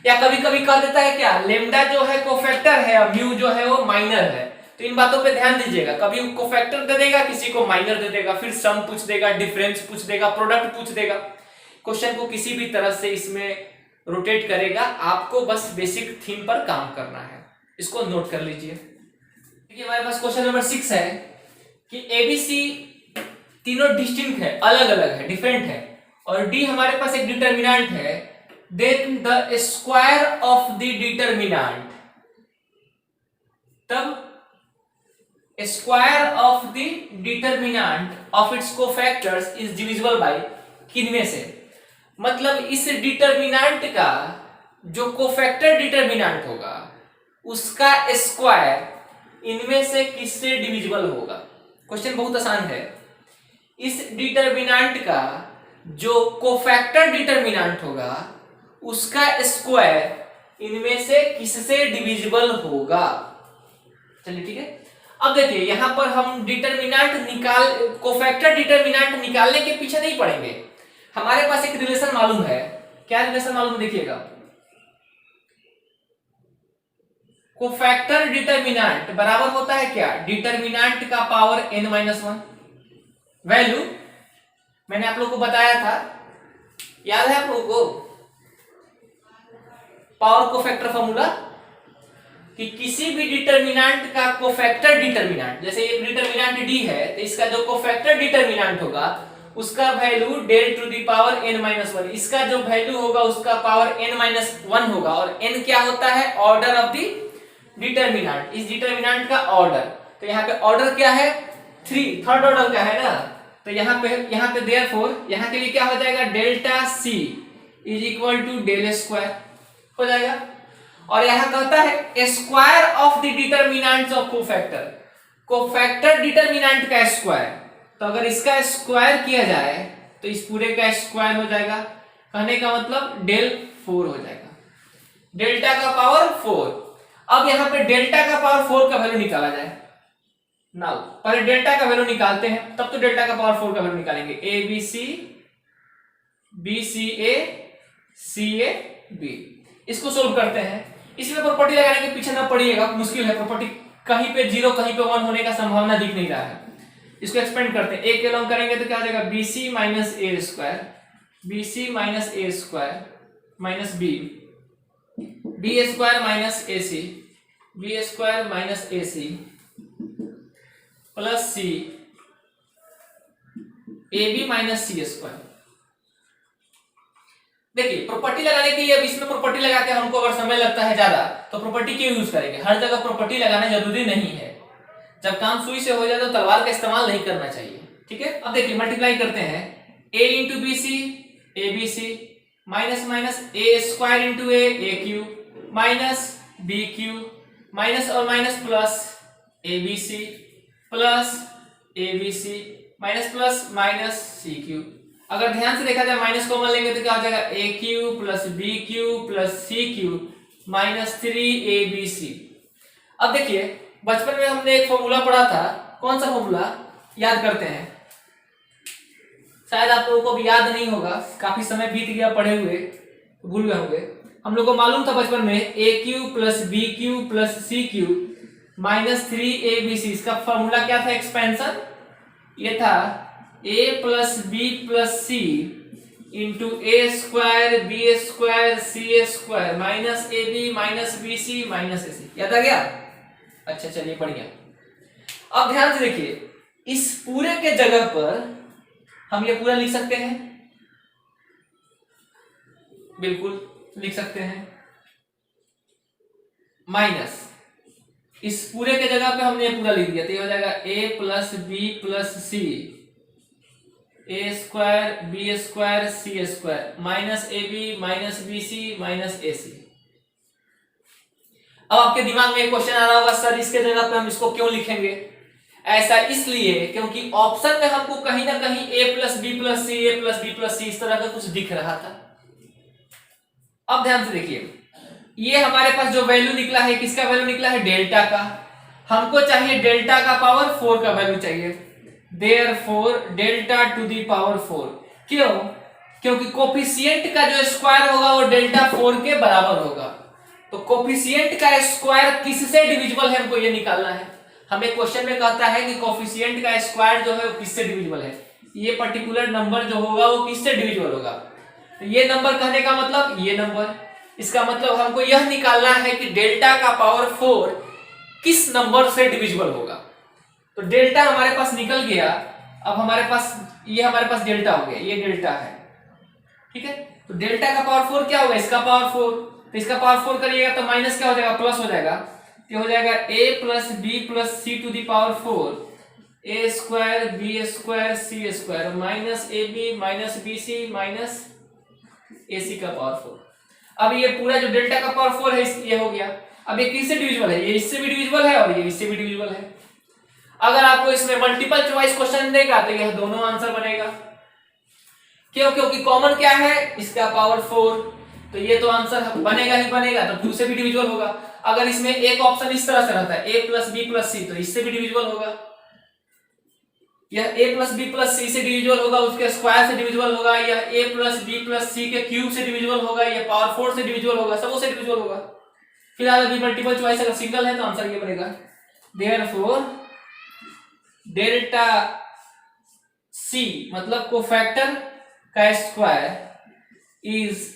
या कभी कभी कह देता है क्या लेम्डा जो है कोफैक्टर है और म्यू जो है वो माइनर है। तो इन बातों पे ध्यान दीजिएगा, कभी कोफैक्टर दे देगा, किसी को माइनर दे देगा, फिर सम पूछ देगा, डिफरेंस पूछ देगा, प्रोडक्ट पूछ देगा। क्वेश्चन को किसी भी तरह से इसमें रोटेट करेगा, आपको बस बेसिक थीम पर काम करना है। इसको नोट कर लीजिए। देखिए हमारे पास क्वेश्चन नंबर 6 है कि एबीसी तीनों डिस्टिंक्ट है, अलग अलग है, डिफरेंट है, और डी हमारे पास एक डिटर्मिनेंट है। Then the square of the determinant, तब square of the determinant of its cofactors is divisible by किनमें से, मतलब इस डिटर्मिनेंट का जो कोफैक्टर डिटर्मिनेंट होगा उसका स्क्वायर इनमें से किससे डिविजिबल होगा। क्वेश्चन बहुत आसान है। इस डिटर्मिनेंट का जो कोफैक्टर डिटर्मिनेंट होगा उसका स्क्वायर इनमें से किससे डिविजिबल होगा। चलिए ठीक है। अब देखिए यहां पर हम डिटर्मिनेंट कोफैक्टर डिटर्मिनेंट निकालने के पीछे नहीं पड़ेंगे, हमारे पास एक रिलेशन मालूम है। क्या रिलेशन मालूम है? देखिएगा, कोफैक्टर डिटर्मिनेंट बराबर होता है क्या? डिटर्मिनेंट का पावर n-1 वैल्यू। मैंने आप लोग को बताया था, याद है आप लोगों को पावर कोफैक्टर फॉर्मूला, कि किसी भी डिटर्मिनेंट का कोफैक्टर डिटर्मिनेंट, जैसे ये डिटर्मिनेंट डी है तो इसका जो कोफैक्टर डिटर्मिनेंट होगा उसका value del to the power n minus one, इसका जो वैल्यू होगा उसका पावर n माइनस वन होगा। और n क्या होता है? ऑर्डर ऑफ दी डिटर्मिनेंट, इस डिटर्मिनेंट का ऑर्डर। तो यहाँ पे ऑर्डर क्या है? थर्ड ऑर्डर का है ना। तो यहाँ पे देयरफॉर यहाँ के लिए क्या हो जाएगा? Delta c is equal to del square हो जाएगा। और यहाँ कहता है square of the determinants of cofactor, cofactor determinant का स्क्वायर। तो अगर इसका स्क्वायर किया जाए तो इस पूरे का स्क्वायर हो जाएगा। कहने का मतलब डेल 4 हो जाएगा, डेल्टा का पावर 4। अब यहाँ पे डेल्टा का पावर 4 का वैल्यू निकाला जाए। नाउ पहले डेल्टा का वैल्यू निकालते हैं, तब तो डेल्टा का पावर 4 का वैल्यू निकालेंगे। A B C, B C A, C A B, इसको सोल्व करते हैं। इसमें प्रॉपर्टी लगाने के पीछे ना पड़िएगा, मुश्किल है। प्रॉपर्टी कहीं पे 0 कहीं पे 1 होने का संभावना दिख नहीं रहा है। इसको एक्सपेंड करते हैं, ए के लॉन्ग करेंगे तो क्या हो जाएगा? B C minus A square, B C minus A square minus B, B square minus A C, B square minus A C plus C A B minus C square. देखिए property लगाने के लिए, अब इसमें प्रॉपर्टी लगा के हमको अगर समय लगता है ज्यादा तो प्रॉपर्टी क्यों यूज करेंगे? हर जगह प्रॉपर्टी लगाना जरूरी नहीं है। जब काम सुई से हो जाए तो तलवार का इस्तेमाल नहीं करना चाहिए, ठीक है। अब देखिए मल्टीप्लाई करते हैं, a into B C, A B C, minus minus A square into A cube, minus B cube, minus और minus plus A B C, plus A B C, minus plus minus C cube. अगर ध्यान से देखा जाए minus common लेंगे तो क्या हो जाएगा? A cube plus B cube plus C cube minus 3abc। अब देखिए बचपन में हमने एक फॉर्मूला पढ़ा था, कौन सा फॉर्मूला याद करते हैं? शायद आप लोगों को भी याद नहीं होगा, काफी समय बीत गया पढ़े हुए, भूल गए होंगे। हम लोग को मालूम था बचपन में A cube plus B cube plus C cube minus 3abc। इसका फॉर्मूला क्या था? एक्सपेंशन। ये था a plus B plus C into A square B square C square minus A B minus B C minus A C. याद आ गया? अच्छा चलिए बढ़िया। अब ध्यान से देखिए, इस पूरे के जगह पर हम ये पूरा लिख सकते हैं, बिल्कुल लिख सकते हैं, माइनस इस पूरे के जगह पे हमने पूरा लिख दिया तो ये हो जाएगा a plus B plus C, A square B square C square minus A B minus B C minus A C. अब आपके दिमाग में एक क्वेश्चन आ रहा होगा, सर इसके जगह पे हम इसको क्यों लिखेंगे? ऐसा इसलिए क्योंकि ऑप्शन में हमको कहीं ना कहीं a plus B plus C, A plus B plus C इस तरह का कुछ दिख रहा था। अब ध्यान से देखिए, ये हमारे पास जो वैल्यू निकला है, किसका वैल्यू निकला है? डेल्टा का। हमको चाहिए डेल्टा का पावर 4 का वैल्यू चाहिए, therefore delta to the power 4। क्यों? क्योंकि कोफिशिएंट का जो स्क्वायर होगा वो डेल्टा 4 के बराबर होगा। तो कोफिशिएंट का स्क्वायर किससे डिविजिबल है, हमको ये निकालना है। हमें क्वेश्चन में कहता है कि कोफिशिएंट का स्क्वायर जो है वो किससे डिविजिबल है, ये पर्टिकुलर नंबर जो होगा वो किससे डिविजिबल होगा। तो ये नंबर कहने का मतलब ये नंबर, इसका मतलब हमको यह निकालना है कि डेल्टा का पावर 4 किस नंबर से डिविजिबल होगा। तो डेल्टा हमारे पास निकल गया। अब हमारे पास ये हमारे पास डेल्टा हो गया, ये डेल्टा है, ठीक है। तो डेल्टा का पावर 4 क्या होगा? इसका पावर 4, तो इसका पावर 4 करिएगा तो माइनस क्या हो जाएगा? प्लस हो जाएगा। ये हो जाएगा a plus B plus C to the power 4 A square B square C square minus A B minus B C minus A C का पावर 4। अब ये पूरा जो डेल्टा का पावर 4 है ये हो गया। अब ये किससे डिविजिबल है? ये इससे भी डिविजिबल है और ये इससे भी डिविजिबल है। अगर आपको इसमें मल्टीपल चॉइस क्वेश्चन देगा तो यह दोनों आंसर बनेगा। क्यों? क्योंकि कॉमन क्या है? इसका पावर 4, तो ये तो आंसर बनेगा ही बनेगा, तो 2 से भी डिविजिबल होगा। अगर इसमें एक ऑप्शन इस तरह से रहता है a प्लस बी प्लस सी, तो इससे भी डिविजिबल होगा। यह a प्लस बी प्लस सी से डिविजिबल होगा, उसके स्क्वायर से डिविजिबल होगा, यह a प्लस बी प्लस सी के क्यूब से डिविजिबल होगा, यह पावर 4 से डिविजिबल होगा, सबों से डिविजिबल होगा। फिलहाल अभी मल्टीपल चॉइस अगर सिंगल है तो आंसर ये बनेगा, देयरफॉर डेल्टा c मतलब कोफैक्टर का square is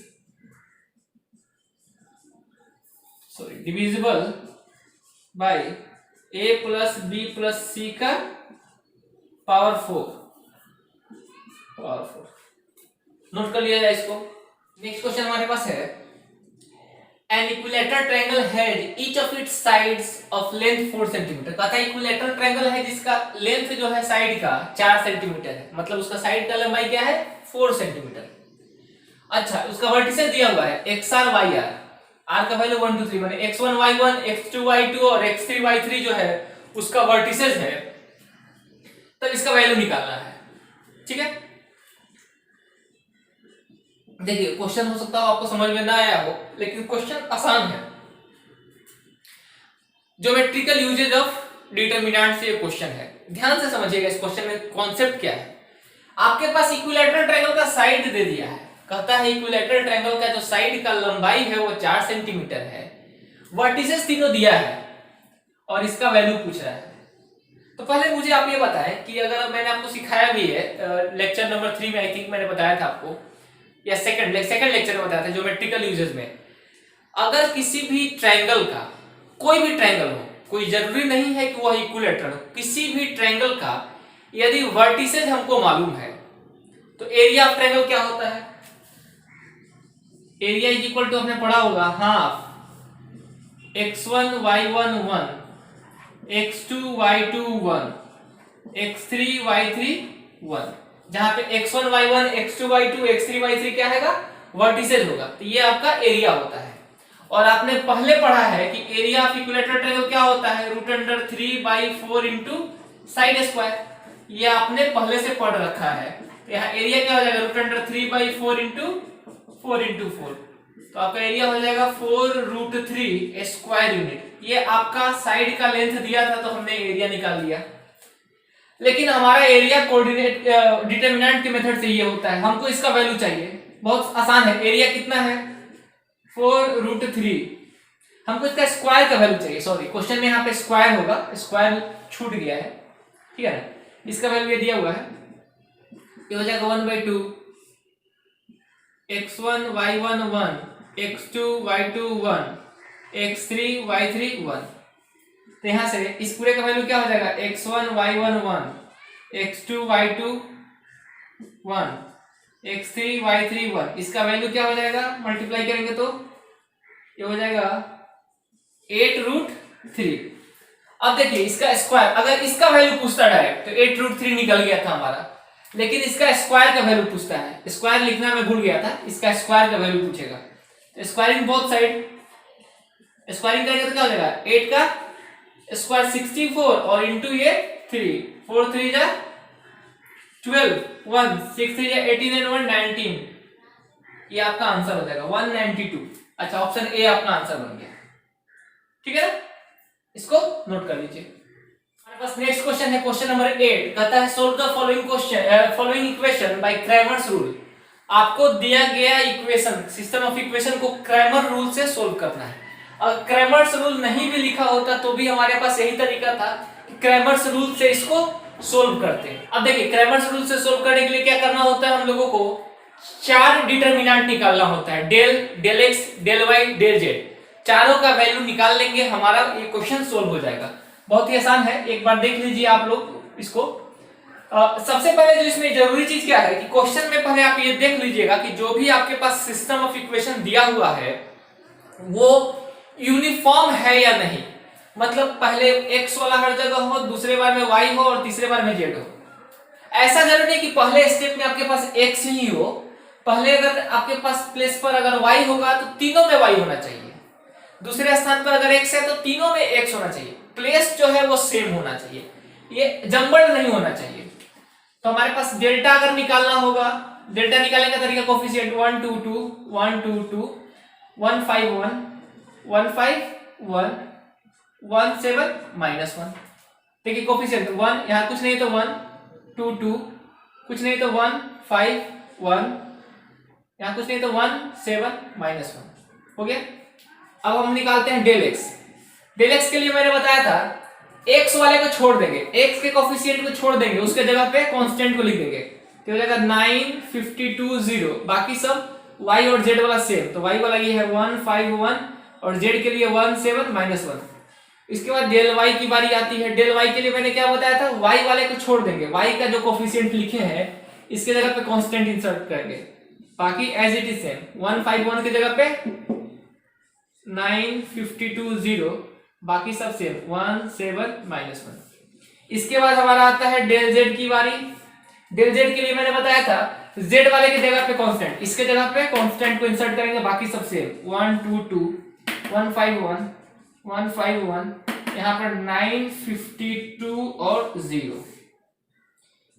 divisible by a plus B plus C का पावर 4। और 4 नोट कर लिया जाए इसको। नेक्स्ट क्वेश्चन हमारे पास है an equilateral triangle has each of its sides of length 4 centimetre. कहता है इक्विलैटरल ट्रायंगल है जिसका लेंथ जो है साइड का 4 सेंटीमीटर है, मतलब उसका साइड का लंबाई क्या है 4 सेंटीमीटर। अच्छा, उसका वर्टिसेस दिया हुआ है X R Y R, R का वैल्यू 1 2 3 माने x1 y1 x2 y2 और x3 y3 जो है उसका वर्टिसेस है, तब इसका वैल्यू निकालना है। ठीक है, देखिए क्वेश्चन हो सकता है आपको समझ में ना आया हो, लेकिन क्वेश्चन आसान है। ज्योमेट्रिकल यूजेज ऑफ डिटरमिनेंट से ये क्वेश्चन है, ध्यान से समझिएगा इस क्वेश्चन में कॉन्सेप्ट क्या है। आपके पास इक्विलैटरल ट्रायंगल का साइड दे दिया है, कहता है इक्विलैटरल ट्रायंगल का जो साइड का लंबाई है वो 4 सेंटीमीटर है, वर्टिसेस तीनों दिया है और इसका वैल्यू पूछ रहा है। तो पहले मुझे आप ये बताएं कि अगर मैंने आपको सिखाया भी है लेक्चर नंबर 3 में, आई थिंक मैंने बताया था आपको, या सेकंड लेक्चर में बताया था ज्योमेट्रिकल यूजेस में, अगर किसी भी ट्रायंगल का, कोई भी ट्रायंगल हो, कोई जरूरी नहीं है कि वह इक्विलैटरल हो, किसी भी ट्रायंगल का यदि वर्टिसेस हमको मालूम है तो एरिया ऑफ ट्रायंगल क्या होता है? एरिया इज इक्वल टू, आपने पढ़ा होगा, half x1 y1 1 x2 y2 1 x3 y3 1, जहां पे x1 y1 x2 y2 x3 y3 क्या हैगा? वर्टिसेस होगा, तो ये आपका एरिया होता है। और आपने पहले पढ़ा है कि एरिया ऑफ इक्विलैटरल ट्रायंगल क्या होता है? √3/4 इनटू साइड स्क्वायर, ये आपने पहले से पढ़ रखा है। यहाँ एरिया क्या हो जाएगा? √3/4 इनटू 4 इनटू 4, तो आपका एरिया हो जाएगा 4√3 स्क्वायर यूनिट। ये आपका साइड का लेंथ दिया था तो हमने एरिया निकाल लिया, लेकिन हमारा एरिया कोऑर्डिनेट डिटरमिनेंट के मेथड से ये होता है, हमको इसका वैल्यू चाहिए। बहुत आसान है, एरिया कितना है? 4√3, हमको इसका स्क्वायर का वैल्यू चाहिए। सॉरी, क्वेश्चन में यहाँ पे स्क्वायर होगा, स्क्वायर छूट गया है, ठीक है ना। इसका वैल्यू ये दिया हुआ है, ये हो जाएगा 1/2 x1 y1 1 x2 y2 1 x3 y3 1। तो यहां से इस पूरे का वैल्यू क्या हो जाएगा? x1 y1 1 x2 y2 1 x3 y3 1, इसका वैल्यू क्या हो जाएगा? मल्टीप्लाई करेंगे तो ये हो जाएगा 8√3। अब देखिए इसका स्क्वायर, अगर इसका वैल्यू पूछता डायरेक्ट तो 8√3 निकल गया था हमारा, लेकिन इसका स्क्वायर का वैल्यू पूछता है, स्क्वायर लिखना मैं भूल गया था, इसका स्क्वायर का वैल्यू पूछेगा। तो स्क्वायरिंग बोथ साइड, स्क्वायरिंग करेंगे तो क्या हो जाएगा? 8 का स्क्वायर 64 और इंटू ये 3, 4 3 जा 12, 1 6 3 जा 18 एंड 1 19, ये आपका आंसर हो जाएगा 192। अच्छा, ऑप्शन ए आपका आंसर बन गया, ठीक है ना, इसको नोट कर लीजिए। हमारे पास नेक्स्ट क्वेश्चन है, क्वेश्चन नंबर 8, कहता है solve the following equation by Cramer's rule. आपको दिया गया इक्वेशन, सिस्टम ऑफ इक्वेशन को क्रैमर रूल से सोल्व करना है। अगर क्रैमर्स रूल नहीं भी लिखा होता तो भी हमारे पास यही तरीका था कि क्रैमर्स रूल से इसको सोल्व करते हैं। अब देखिए क्रैमर्स रूल से सोल्व करने के लिए क्या करना होता है, हम लोगों को 4 डिटरमिनेंट निकालना होता है, del X, del Y, del Z, चारों का वैल्यू निकाल लेंगे, हमारा ये क्वेश्चन सोल्व हो जाएगा। बहुत ही आसान है, एक बार देख लीजिए आप लोग इसको। सबसे पहले जो इसमें जरूरी चीज क्या है कि क्वेश्चन में पहले आप ये देख लीजिएगा कि जो भी आपके पास सिस्टम ऑफ इक्वेशन दिया हुआ है वो यूनिफॉर्म है या नहीं। मतलब पहले x वाला हर जगह हो, दूसरे बार में y हो और तीसरे बार में z हो। ऐसा जरूरी नहीं कि पहले स्टेप में आपके पास x ही हो, पहले अगर आपके पास प्लेस पर अगर y होगा तो तीनों में y होना चाहिए, दूसरे स्थान पर अगर x है तो तीनों में x होना चाहिए, प्लेस जो है वो सेम होना चाहिए, ये जंबल नहीं होना चाहिए। तो हमारे पास डेल्टा अगर निकालना होगा, डेल्टा निकालने का तरीका कोफिशिएंट 1 2 2 1 2 2 1 5 1 1 5 1 1 7 -1। देखिए कोफिशिएंट 1, यहाँ कुछ नहीं तो 1 2 2, कुछ नहीं तो 1 5 1, यहाँ कुछ नहीं तो 1 7 -1 हो गया। अब हम निकालते हैं डेल एक्स। डेल एक्स के लिए मैंने बताया था एक्स वाले को छोड़ देंगे, एक्स के कोफिशिएंट को छोड़ देंगे, उसके जगह पे कांस्टेंट को लिख देंगे, तो हो जाएगा 9 52 0। बाकी सब y और z वाला सेम, तो y वाला ये है 1 5 1 और z के लिए 1 7 -1। इसके बाद डेल y की बारी आती है। डेल y के लिए मैंने क्या बताया था, y वाले को छोड़ देंगे, y का जो कोफिशिएंट लिखे हैं इसके जगह पे कांस्टेंट इंसर्ट करेंगे, बाकी एज इट इज सेम। 151 की जगह पे 952 0, बाकी सब सेम 1 7 -1। इसके बाद हमारा आता है डेल जेड की बारी। डेल जेड के लिए मैंने बताया था जेड वाले की जगह पे कांस्टेंट, इसके जगह पे कांस्टेंट को इंसर्ट करेंगे, बाकी सब सेम 1 2 2 151 151, यहां पर 952 और 0।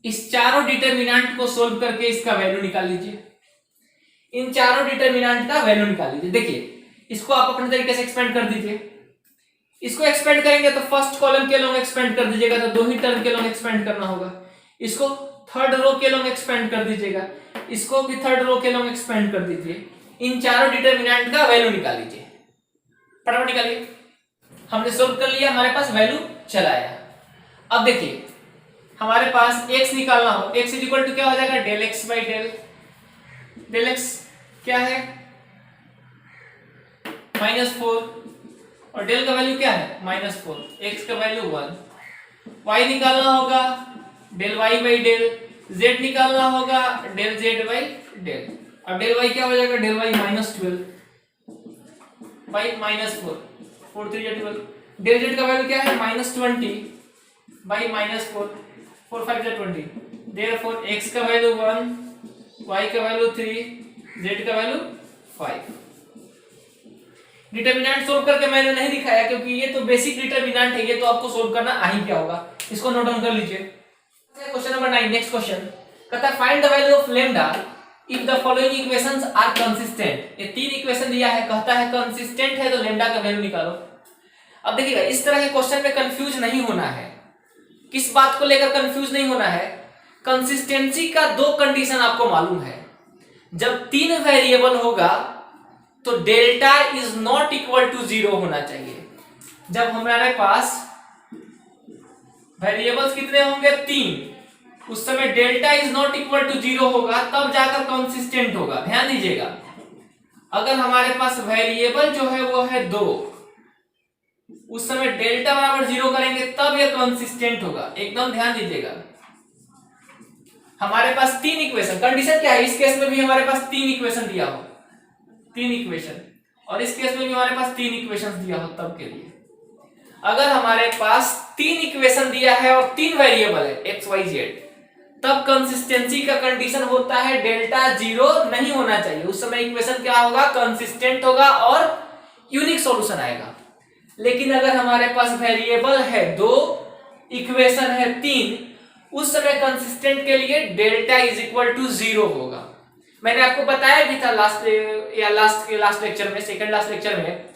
इस चारों डिटरमिनेंट को सोल्व करके इसका वैल्यू निकाल लीजिए। इन चारों डिटरमिनेंट का वैल्यू निकाल लीजिए। देखिए इसको आप अपने तरीके से एक्सपेंड कर दीजिए। इसको एक्सपेंड करेंगे तो फर्स्ट कॉलम के लोग एक्सपेंड कर दीजिएगा, तो 2 ही टर्म के लोग एक्सपेंड करना होगा। इसको थर्ड रो के लोग एक्सपेंड कर दीजिएगा, इसको भी थर्ड रो के लोग एक्सपेंड कर दीजिए। इन चारों डिटरमिनेंट का वैल्यू निकाल लीजिए, फटाफट निकालिए। हमने सोल्व कर लिया, हमारे पास वैल्यू चला आया। अब देखिए हमारे पास x निकालना हो, x इज इक्वल टू क्या हो जाएगा, del x by del x क्या है -4, और डेल का वैल्यू क्या है -4, x का वैल्यू 1। y निकालना होगा del y by del, z निकालना होगा डेल z बाई डेल। अब डेल y क्या हो जाएगा, del y -12 by -4, 4 3 12। Del z का वैल्यू क्या है -20 बाई -4, 4 5 20। देयरफॉर x का वैल्यू 1, y का वैल्यू 3, z का वैल्यू 5। डिटरमिनेंट सोल्व करके मैंने नहीं दिखाया क्योंकि ये तो बेसिक डिटरमिनेंट है, ये तो आपको सोल्व करना आ ही क्या होगा। इसको नोट डाउन कर लीजिए। क्वेश्चन नंबर 9, नेक्स्ट क्वेश्चन कहता है find the value of lambda if the following equations are consistent. ये 3 इक्वेशन दिया है, कहता है कंसिस्टेंट है तो लैम्डा का वैल्यू निकालो। अब देखिएगा इस तरह के क्वेश्चन में कंफ्यूज नहीं होना है। किस बात को लेकर कंफ्यूज नहीं होना है, कंसिस्टेंसी का 2 कंडीशन आपको मालूम है। जब 3 वेरिएबल होगा तो delta is not equal to 0 होना चाहिए। जब हमारे पास वेरिएबल्स कितने होंगे 3, उस समय delta is not equal to 0 होगा, तब जाकर कंसिस्टेंट होगा। ध्यान दीजिएगा, अगर हमारे पास वेरिएबल जो है वो है 2, उस समय डेल्टा बराबर 0 करेंगे तब यह कंसिस्टेंट होगा। एकदम ध्यान दीजिएगा। हमारे पास 3 इक्वेशन, कंडीशन क्या है, इस केस में भी हमारे पास 3 इक्वेशन दिया हो, 3 इक्वेशन, और इस केस में भी हमारे पास 3 इक्वेशन दिया हो, तब के लिए अगर हमारे पास 3 इक्वेशन दिया है और 3 वेरिएबल है x y z, तब कंसिस्टेंसी का कंडीशन होता है डेल्टा 0 नहीं होना चाहिए। उस समय इक्वेशन क्या होगा, कंसिस्टेंट होगा और यूनिक सॉल्यूशन आएगा। लेकिन अगर हमारे पास वेरिएबल है 2, इक्वेशन है 3, उस समय कंसिस्टेंट के लिए डेल्टा इज इक्वल टू 0 होगा। मैंने आपको बताया भी था लास्ट लेक्चर में, सेकंड लास्ट लेक्चर में,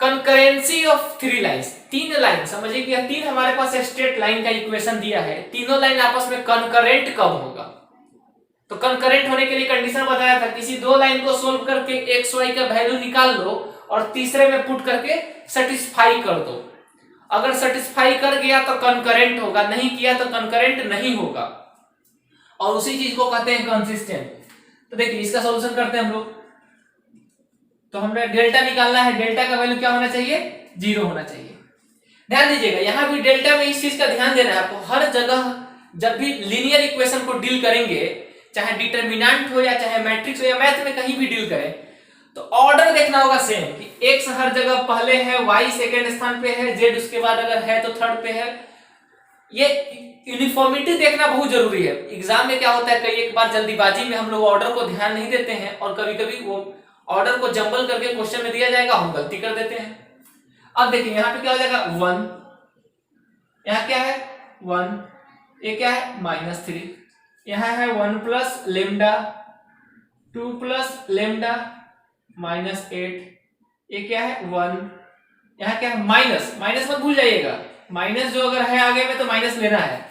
कंकरेंसी ऑफ 3 लाइंस, 3 लाइन, समझिए कि 3 हमारे पास स्ट्रेट लाइन का इक्वेशन दिया है, तीनों लाइन आपस में कंकरेंट कब होगा। तो कंकरेंट होने के लिए कंडीशन बताया था, किसी 2 लाइन को सोल्व करके एक्स वाई का वैल्यू निकाल लो और तीसरे में पुट करके सेटिस्फाई कर दो। अगर सेटिस्फाई कर गया तो कंकरेंट होगा, नहीं किया तो कंकरेंट नहीं होगा, और उसी चीज को कहते हैं कंसिस्टेंट। तो देखिए इसका सॉल्यूशन करते हैं हम लोग। तो हमने डेल्टा निकालना है, डेल्टा का वैल्यू क्या होना चाहिए, 0 होना चाहिए। ध्यान दीजिएगा यहां भी डेल्टा में इस चीज का ध्यान देना है आपको। हर जगह जब भी लीनियर इक्वेशन को डील करेंगे, चाहे डिटरमिनेंट हो या चाहे मैट्रिक्स हो या मैथ में कहीं भी डील करें, तो ऑर्डर देखना होगा सेम, कि x हर जगह पहले है, y सेकंड स्थान पे है, z उसके बाद अगर है तो थर्ड पे है। ये यूनिफॉर्मिटी देखना बहुत जरूरी है। एग्जाम में क्या होता है, कई एक बार जल्दीबाजी में हम लोग ऑर्डर को ध्यान नहीं देते हैं और कभी कभी वो ऑर्डर को जंबल करके क्वेश्चन में दिया जाएगा, हम गलती कर देते हैं। अब देखिए यहाँ पे क्या हो जाएगा 1, यहाँ क्या है 1, ये क्या है -3, यहाँ है 1 प्लस लेमडा, 2 प्लस लेमडा -8, ये क्या है 1, यहाँ क्या है माइनस, माइनस मत भूल जाइएगा, माइनस जो अगर है आगे में तो माइनस लेना है।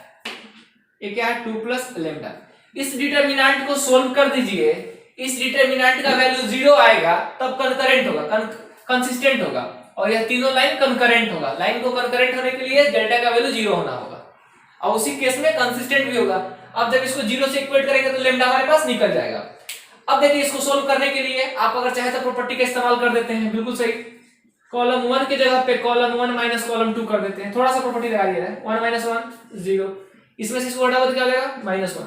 ये क्या है 2 प्लस लेमडा। इस डिटरमिनेंट को सोल्व कर दीजिए, इस डिटरमिनेंट का वैल्यू 0 आएगा तब कंकरेंट होगा, कंसिस्टेंट होगा, और यह तीनों लाइन कंकरेंट होगा। लाइन को कंकरेंट होने के लिए डेल्टा का वैल्यू 0 होना होगा, और उसी केस में कंसिस्टेंट भी होगा। अब जब इसको 0 से इक्वेट करेंगे तो लेमडा हमारे पास निकल जाएगा। अब देखिए इसको सोल्व करने के लिए आप अगर चाहे तो प्रॉपर्टी का इस्तेमाल कर देते हैं, बिल्कुल सही। कॉलम 1 की जगह पे कॉलम 1 माइनस कॉलम 2 कर देते हैं, थोड़ा सा प्रॉपर्टी लगा दिया है, 1 - 1 0, इसमें से इसको हटा दो क्या हो जाएगा -1।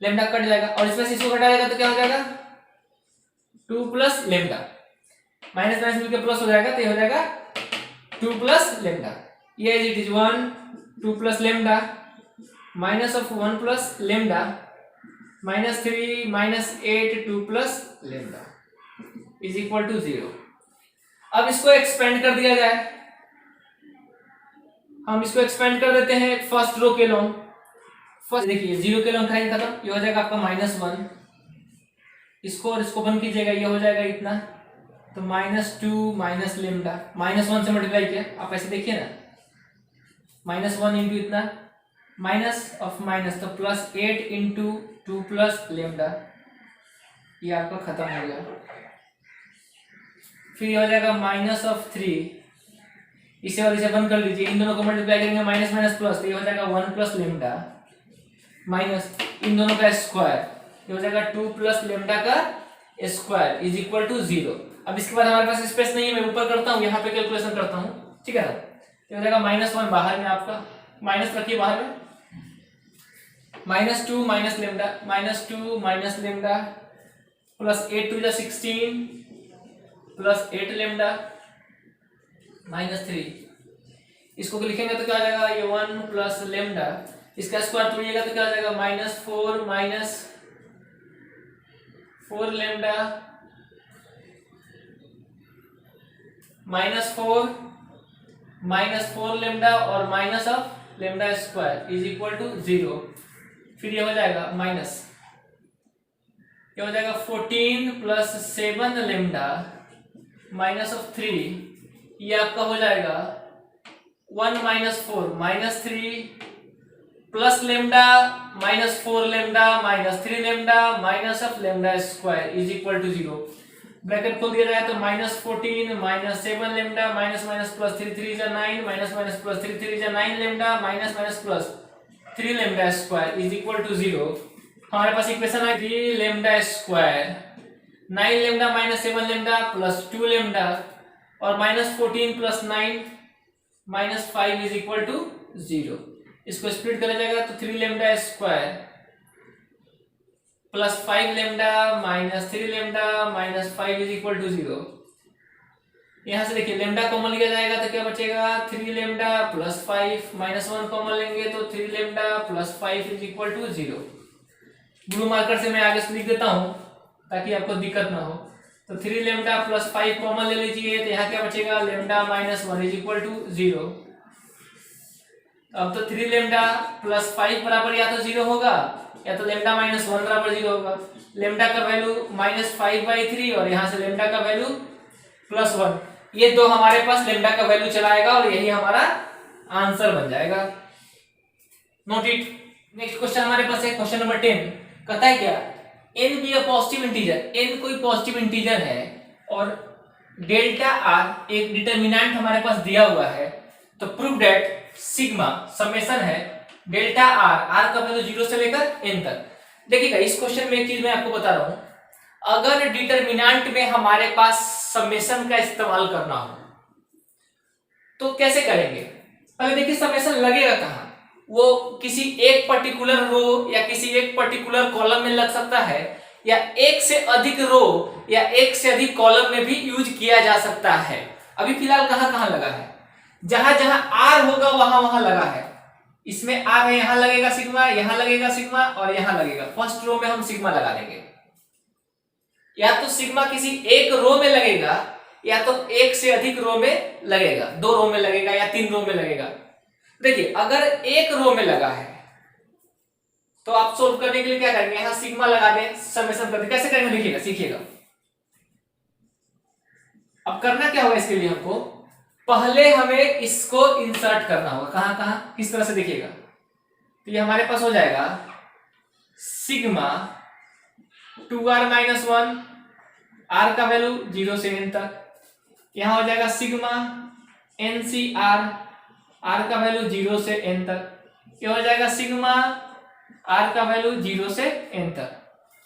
लेमडा कट जाएगा और इसमें से इसको घटाएगा तो क्या हो जाएगा 2 प्लस लेमडा, माइनस माइनस मिलकर प्लस हो जाएगा तो ये हो जाएगा 2 प्लस लेमडा। ये as it is 1 2 plus lambda minus of 1 plus lambda minus 3 minus 8 2 plus lambda is equal to 0। अब इसको एक्सपेंड कर दिया जाए, हम इसको एक्सपेंड कर देते हैं फर्स्ट रो के लॉन्ग। फर्स्ट देखिए 0 के लॉन्ग खाएंगे खत्म, ये हो जाएगा आपका -1, इसको और इसको बंद कीजिएगा, ये हो जाएगा इतना, तो -2 माइनस लेमडा -1 से मल्टीप्लाई किया, आप ऐसे देखिए ना, -1 इंटू इतना माइनस ऑफ माइनस तो +8 इंटू 2 प्लस लेमडा, ये आपका खत्म हो गया। फिर ये हो जाएगा -3, इसे और इसे बंद कर लीजिए, इन दोनों को मल्टीप्लाई करेंगे माइनस माइनस प्लस, तो ये हो जाएगा 1 प्लस लेमडा माइनस इन दोनों का स्क्वायर, ये हो जाएगा 2 प्लस लेमडा का स्क्वायर इज इक्वल टू 0। अब इसके बाद हमारे पास स्पेस नहीं है, मैं ऊपर करता हूँ, यहाँ पे कैलकुलेशन करता हूँ, ठीक है ना। ये हो जाएगा -1 बाहर में, आपका माइनस रखिए बाहर में, -2 minus lambda -2 minus lambda plus 8 2 16 plus 8 lambda -3, इसको लिखेंगे तो क्या आ जाएगा, ये 1 प्लस लेमडा, इसका स्क्वायर तोड़िएगा तो क्या आ जाएगा -4 4 लेमडा -4 लेमडा और minus of lambda square is equal to 0। फिर ये हो जाएगा माइनस, ये हो जाएगा 14 प्लस 7 लेमडा माइनस ऑफ 3, ये आपका हो जाएगा 1 -4 -3 plus lambda -4 lambda -3 lambda minus of lambda square is equal to 0। Bracket खोल दिया जाए तो -14 -7 लेमडा माइनस माइनस प्लस 3 3 जा 9 माइनस माइनस प्लस 3 3 जा 9 lambda minus minus plus 3 lambda square is equal to 0। हमारे पास इक्वेशन है 3 lambda square 9 lambda -7 lambda plus 2 lambda और -14 प्लस 9 -5 इज इक्वल टू 0। इसको स्प्लिट करा जाएगा तो 3 lambda square plus 5 lambda -3 lambda -5 is equal to 0। यहां से देखिए लेमडा कॉमन लिया जाएगा तो क्या बचेगा 3 लेमडा प्लस 5 -1 कॉमन लेंगे तो 3 lambda plus 5 is equal to 0। Blue marker से मैं आगे से लिख देता हूं ताकि आपको दिक्कत ना हो। तो 3 लेमडा प्लस 5 कॉमन ले लीजिए तो यहाँ क्या बचेगा लेमडा -1 इज इक्वल टू 0। अब तो 3 लेमडा प्लस 5 बराबर या तो 0 होगा या तो लेमडा -1 बराबर 0 होगा। लेमडा का वैल्यू -5/3 और यहाँ से लेमडा का वैल्यू +1, ये दो हमारे पास लेमडा का वैल्यू चलाएगा और यही हमारा आंसर बन जाएगा। Note it. नेक्स्ट क्वेश्चन हमारे पास है क्वेश्चन नंबर 10। कहता है क्या n be a positive integer, n कोई पॉजिटिव इंटीजर है और डेल्टा r एक डिटरमिनेंट हमारे पास दिया हुआ है, तो प्रूव दैट सिग्मा समेशन है डेल्टा r का वैल्यू 0 से लेकर n तक। देखिएगा इस क्वेश्चन में एक चीज मैं आपको बता रहा हूं, अगर डिटरमिनेंट में हमारे पास समेशन का इस्तेमाल करना हो तो कैसे करेंगे। पहले देखिए समेशन लगेगा कहां, वो किसी एक पर्टिकुलर रो या किसी एक पर्टिकुलर कॉलम में लग सकता है या एक से अधिक रो या एक से अधिक कॉलम में भी यूज किया जा सकता है। अभी फिलहाल कहां कहां लगा है, जहां जहां आर होगा वहां वहां लगा है। इसमें आर है, यहां लगेगा सिग्मा, यहां लगेगा सिग्मा और यहां लगेगा। फर्स्ट रो में हम सिग्मा लगा देंगे, या तो सिग्मा किसी एक रो में लगेगा या तो एक से अधिक रो में लगेगा, 2 रो में लगेगा या 3 रो में लगेगा। देखिए अगर एक रो में लगा है तो आप सोल्व करने के लिए क्या करेंगे, यहां सिग्मा लगा दें, समेशन कर दें। कैसे करेंगे देखिएगा, सीखिएगा। अब करना क्या होगा, इसके लिए हमको पहले हमें इसको इंसर्ट करना होगा। कहां कहां किस तरह से देखिएगा, तो ये हमारे पास हो जाएगा सिग्मा 2r-1, r का वैल्यू 0 से n तक। यहां हो जाएगा सिग्मा NCr, r का वैल्यू 0 से n तक। ये हो जाएगा सिग्मा r का वैल्यू 0 से n तक।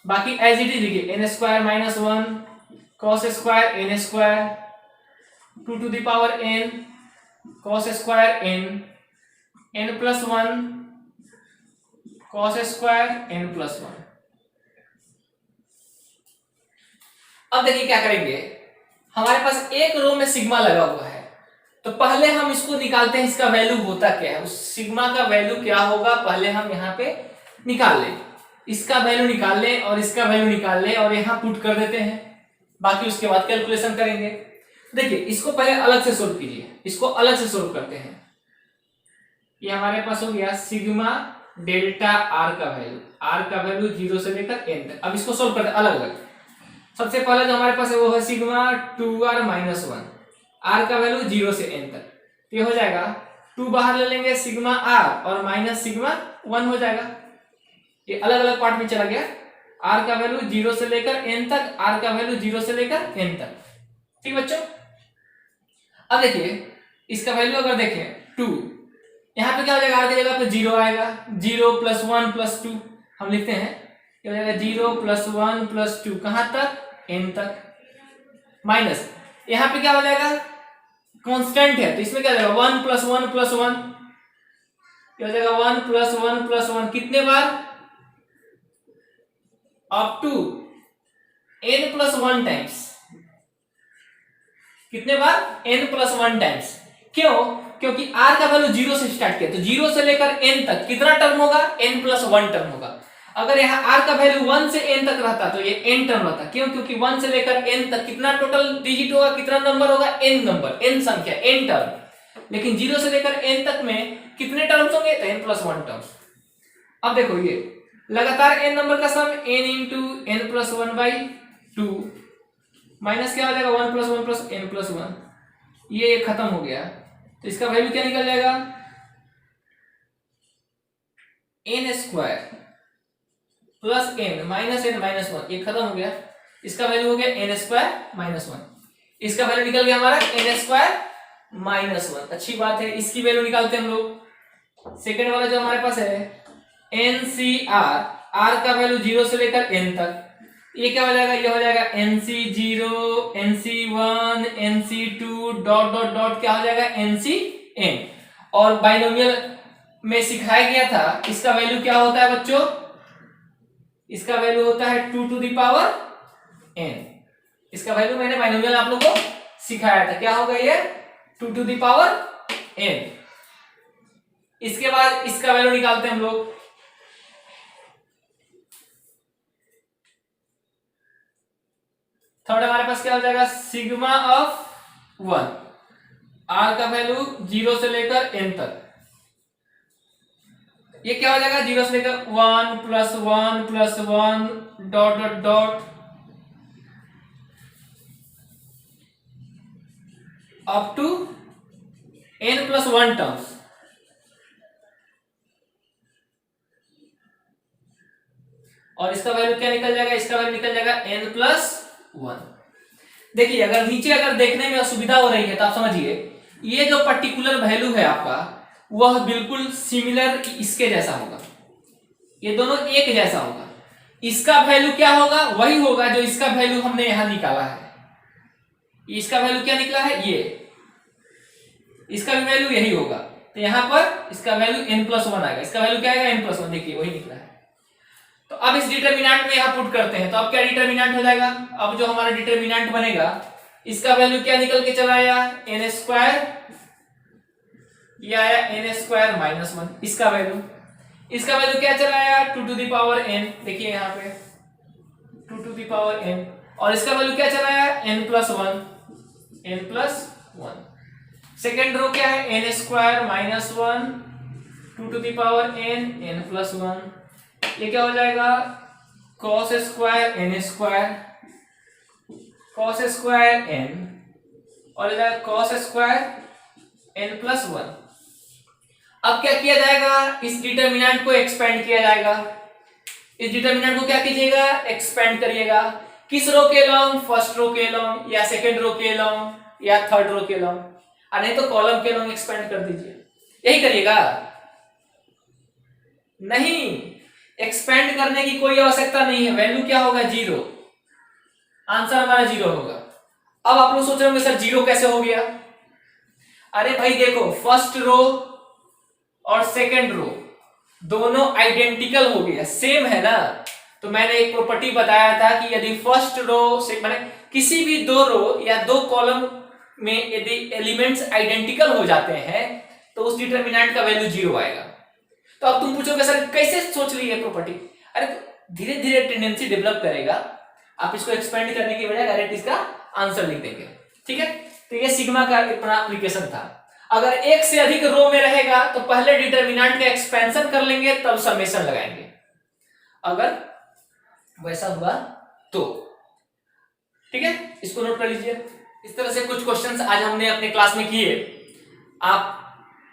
बाकी एज इट इज लिखिए n² - 1 cos square n square 2 to the power n cos square n n+1 cos square n plus 1। अब देखिए क्या करेंगे, हमारे पास एक रो में सिग्मा लगा हुआ है, तो पहले हम इसको निकालते हैं, इसका वैल्यू होता क्या है, उस सिग्मा का वैल्यू क्या होगा पहले हम यहाँ पे निकाल लें, इसका वैल्यू निकाल लें और इसका वैल्यू निकाल लें और यहाँ पुट कर देते हैं, बाकी उसके बाद कैलकुलेशन करेंगे। देखिए इसको पहले अलग से सोल्व कीजिए, इसको अलग से सोल्व करते हैं। ये हमारे पास हो गया सिग्मा डेल्टा आर का वैल्यू, आर का वैल्यू 0 से लेकर n तक। अब इसको सोल्व करते हैं अलग अलग। सबसे पहले जो हमारे पास है वो है सिग्मा 2r माइनस 1, आर का वैल्यू 0 से n तक, ये हो जाएगा 2 बाहर ले लेंगे सिग्मा r और माइनस सिग्मा 1 हो जाएगा, ये अलग अलग पार्ट में चला गया। r का वैल्यू 0 से लेकर n तक, r का वैल्यू 0 से लेकर n तक। ठीक बच्चों, अब देखिए इसका वैल्यू अगर देखें 2, यहाँ पे क्या हो जाएगा, r की जगह पे 0 आएगा, 0 प्लस 1 प्लस 2 हम लिखते हैं, ये हो जाएगा 0 प्लस 1 प्लस 2 कहां तक, n तक, माइनस यहाँ पे क्या हो जाएगा, कांस्टेंट है तो इसमें क्या हो जाएगा 1 प्लस 1 प्लस 1, क्या हो जाएगा 1 प्लस 1 प्लस 1 कितने बार, up to n plus 1 times, कितने बार, n प्लस 1 टाइम्स। क्यों, क्योंकि r का वैल्यू 0 से स्टार्ट किया, तो 0 से लेकर n तक कितना टर्म होगा, n प्लस 1 टर्म होगा। अगर यहाँ r का वैल्यू 1 से n तक रहता तो ये n टर्म रहता, क्यों, क्योंकि 1 से लेकर n तक कितना टोटल डिजिट होगा, कितना नंबर होगा, n नंबर, n संख्या, n टर्म। लेकिन 0 से लेकर n तक में कितने टर्म्स होंगे, तो n प्लस 1 टर्म्स। अब देखो ये लगातार n नंबर का सम n into n plus 1 by 2 minus क्या हो जाएगा 1 प्लस 1 प्लस n प्लस 1, ये खत्म हो गया, तो इसका वैल्यू क्या निकल जाएगा, n square plus n minus n minus 1, ये खत्म हो गया, इसका वैल्यू हो गया n स्क्वायर माइनस 1, इसका वैल्यू निकल गया हमारा n स्क्वायर माइनस 1। अच्छी बात है, इसकी वैल्यू निकालते हैं हम लोग। सेकेंड वाला जो हमारे पास है NCR, R का वैल्यू 0 से लेकर n तक, ये क्या हो जाएगा, ये हो जाएगा NC0 NC1 NC2 dot dot dot क्या हो जाएगा NCn। और बाइनोमियल में सिखाया गया था इसका वैल्यू क्या होता है बच्चों, इसका वैल्यू होता है 2 टू द पावर n, इसका वैल्यू मैंने बाइनोमियल आप लोगों को सिखाया था, क्या होगा ये 2 टू द पावर n। इसके बाद इसका वैल्यू निकालते हैं हम लोग, थर्ड हमारे पास क्या हो जाएगा सिग्मा ऑफ 1, r का वैल्यू 0 से लेकर n तक, ये क्या हो जाएगा 0 से लेकर 1 plus 1 plus 1 dot dot dot up to n plus 1 terms. और इसका वैल्यू क्या निकल जाएगा, इसका वैल्यू निकल जाएगा n प्लस 1। देखिए अगर नीचे अगर देखने में असुविधा हो रही है तो आप समझिए ये जो पर्टिकुलर वैल्यू है आपका वह बिल्कुल सिमिलर इसके जैसा होगा, ये दोनों एक जैसा होगा, इसका वैल्यू क्या होगा, वही होगा जो इसका वैल्यू हमने यहां निकाला है, इसका वैल्यू क्या निकला है, ये इसका भी वैल्यू यही होगा, तो यहां पर इसका वैल्यू n प्लस 1 आएगा, इसका वैल्यू क्या आएगा n प्लस 1, देखिए वही निकला है। तो अब इस डिटरमिनेंट में यहां पुट करते हैं, तो अब क्या डिटरमिनेंट हो जाएगा, अब जो हमारा डिटरमिनेंट बनेगा इसका वैल्यू क्या निकल के चला आया n स्क्वायर, ये आया n स्क्वायर माइनस 1, इसका वैल्यू क्या चला आया 2 टू द पावर n, देखिए यहाँ पे 2 टू द पावर n, और इसका वैल्यू क्या चला आया n प्लस 1। सेकेंड रो क्या है n square minus 1 2 to the power n plus 1, ये क्या हो जाएगा cos square n square cos square n और cos स्क्वायर n प्लस 1। अब क्या किया जाएगा, इस डिटरमिनेंट को एक्सपेंड किया जाएगा, इस डिटरमिनेंट को क्या कीजिएगा एक्सपेंड करिएगा, किस रो के लॉन्ग, फर्स्ट रो के लॉन्ग या सेकेंड रो के लॉन्ग या थर्ड रो के लॉन्ग, और नहीं तो कॉलम के लॉन्ग एक्सपेंड कर दीजिए, यही करिएगा। नहीं, एक्सपेंड करने की कोई आवश्यकता नहीं है, वैल्यू क्या होगा 0, आंसर हमारा 0 होगा। अब आप लोग सोच रहे होंगे सर 0 कैसे हो गया, अरे भाई देखो फर्स्ट रो और सेकेंड रो दोनों आइडेंटिकल हो गया, सेम है ना। तो मैंने एक प्रॉपर्टी बताया था कि यदि फर्स्ट रो से माने किसी भी दो रो या दो कॉलम में यदि एलिमेंट्स आइडेंटिकल हो जाते हैं तो उस डिटरमिनेंट का वैल्यू 0 आएगा। तो अब तुम पूछोगे सर कैसे सोच ली ये प्रॉपर्टी? अरे धीरे धीरे टेंडेंसी डेवलप करेगा, आप इसको एक्सपेंड करने की बजाय डायरेक्ट इसका आंसर लिख देंगे, ठीक है। तो ये सिग्मा का अपना एप्लीकेशन था। अगर एक से अधिक रो में रहेगा तो पहले डिटरमिनेंट का एक्सपेंशन कर लेंगे तब समेशन लगाएंगे, अगर वैसा हुआ तो, ठीक है। इसको नोट कर लीजिए। इस तरह से कुछ क्वेश्चंस आज हमने अपने क्लास में किए। आप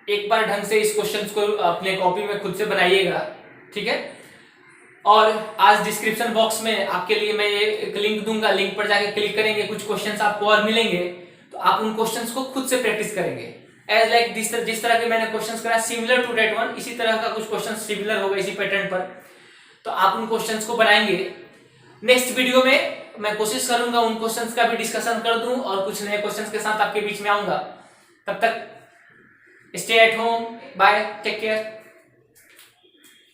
एक बार ढंग से इस क्वेश्चंस को अपने कॉपी में खुद से बनाइएगा, ठीक है। और आज डिस्क्रिप्शन बॉक्स में आपके लिए मैं एक लिंक दूंगा, लिंक पर जाके क्लिक करेंगे, कुछ क्वेश्चंस आपको और मिलेंगे, तो आप उन क्वेश्चंस को खुद से प्रैक्टिस करेंगे। एज लाइक जिस तरह के मैंने क्वेश्चंस करा सिमिलर टू दैट वन, इसी तरह का कुछ क्वेश्चन सिमिलर होगा इसी पैटर्न पर, तो आप उन क्वेश्चंस को बनाएंगे। नेक्स्ट वीडियो में मैं कोशिश करूंगा उन क्वेश्चंस का भी डिस्कशन कर दूं और कुछ नए क्वेश्चंस के साथ आपके बीच में आऊंगा। तब तक stay at home, bye, take care.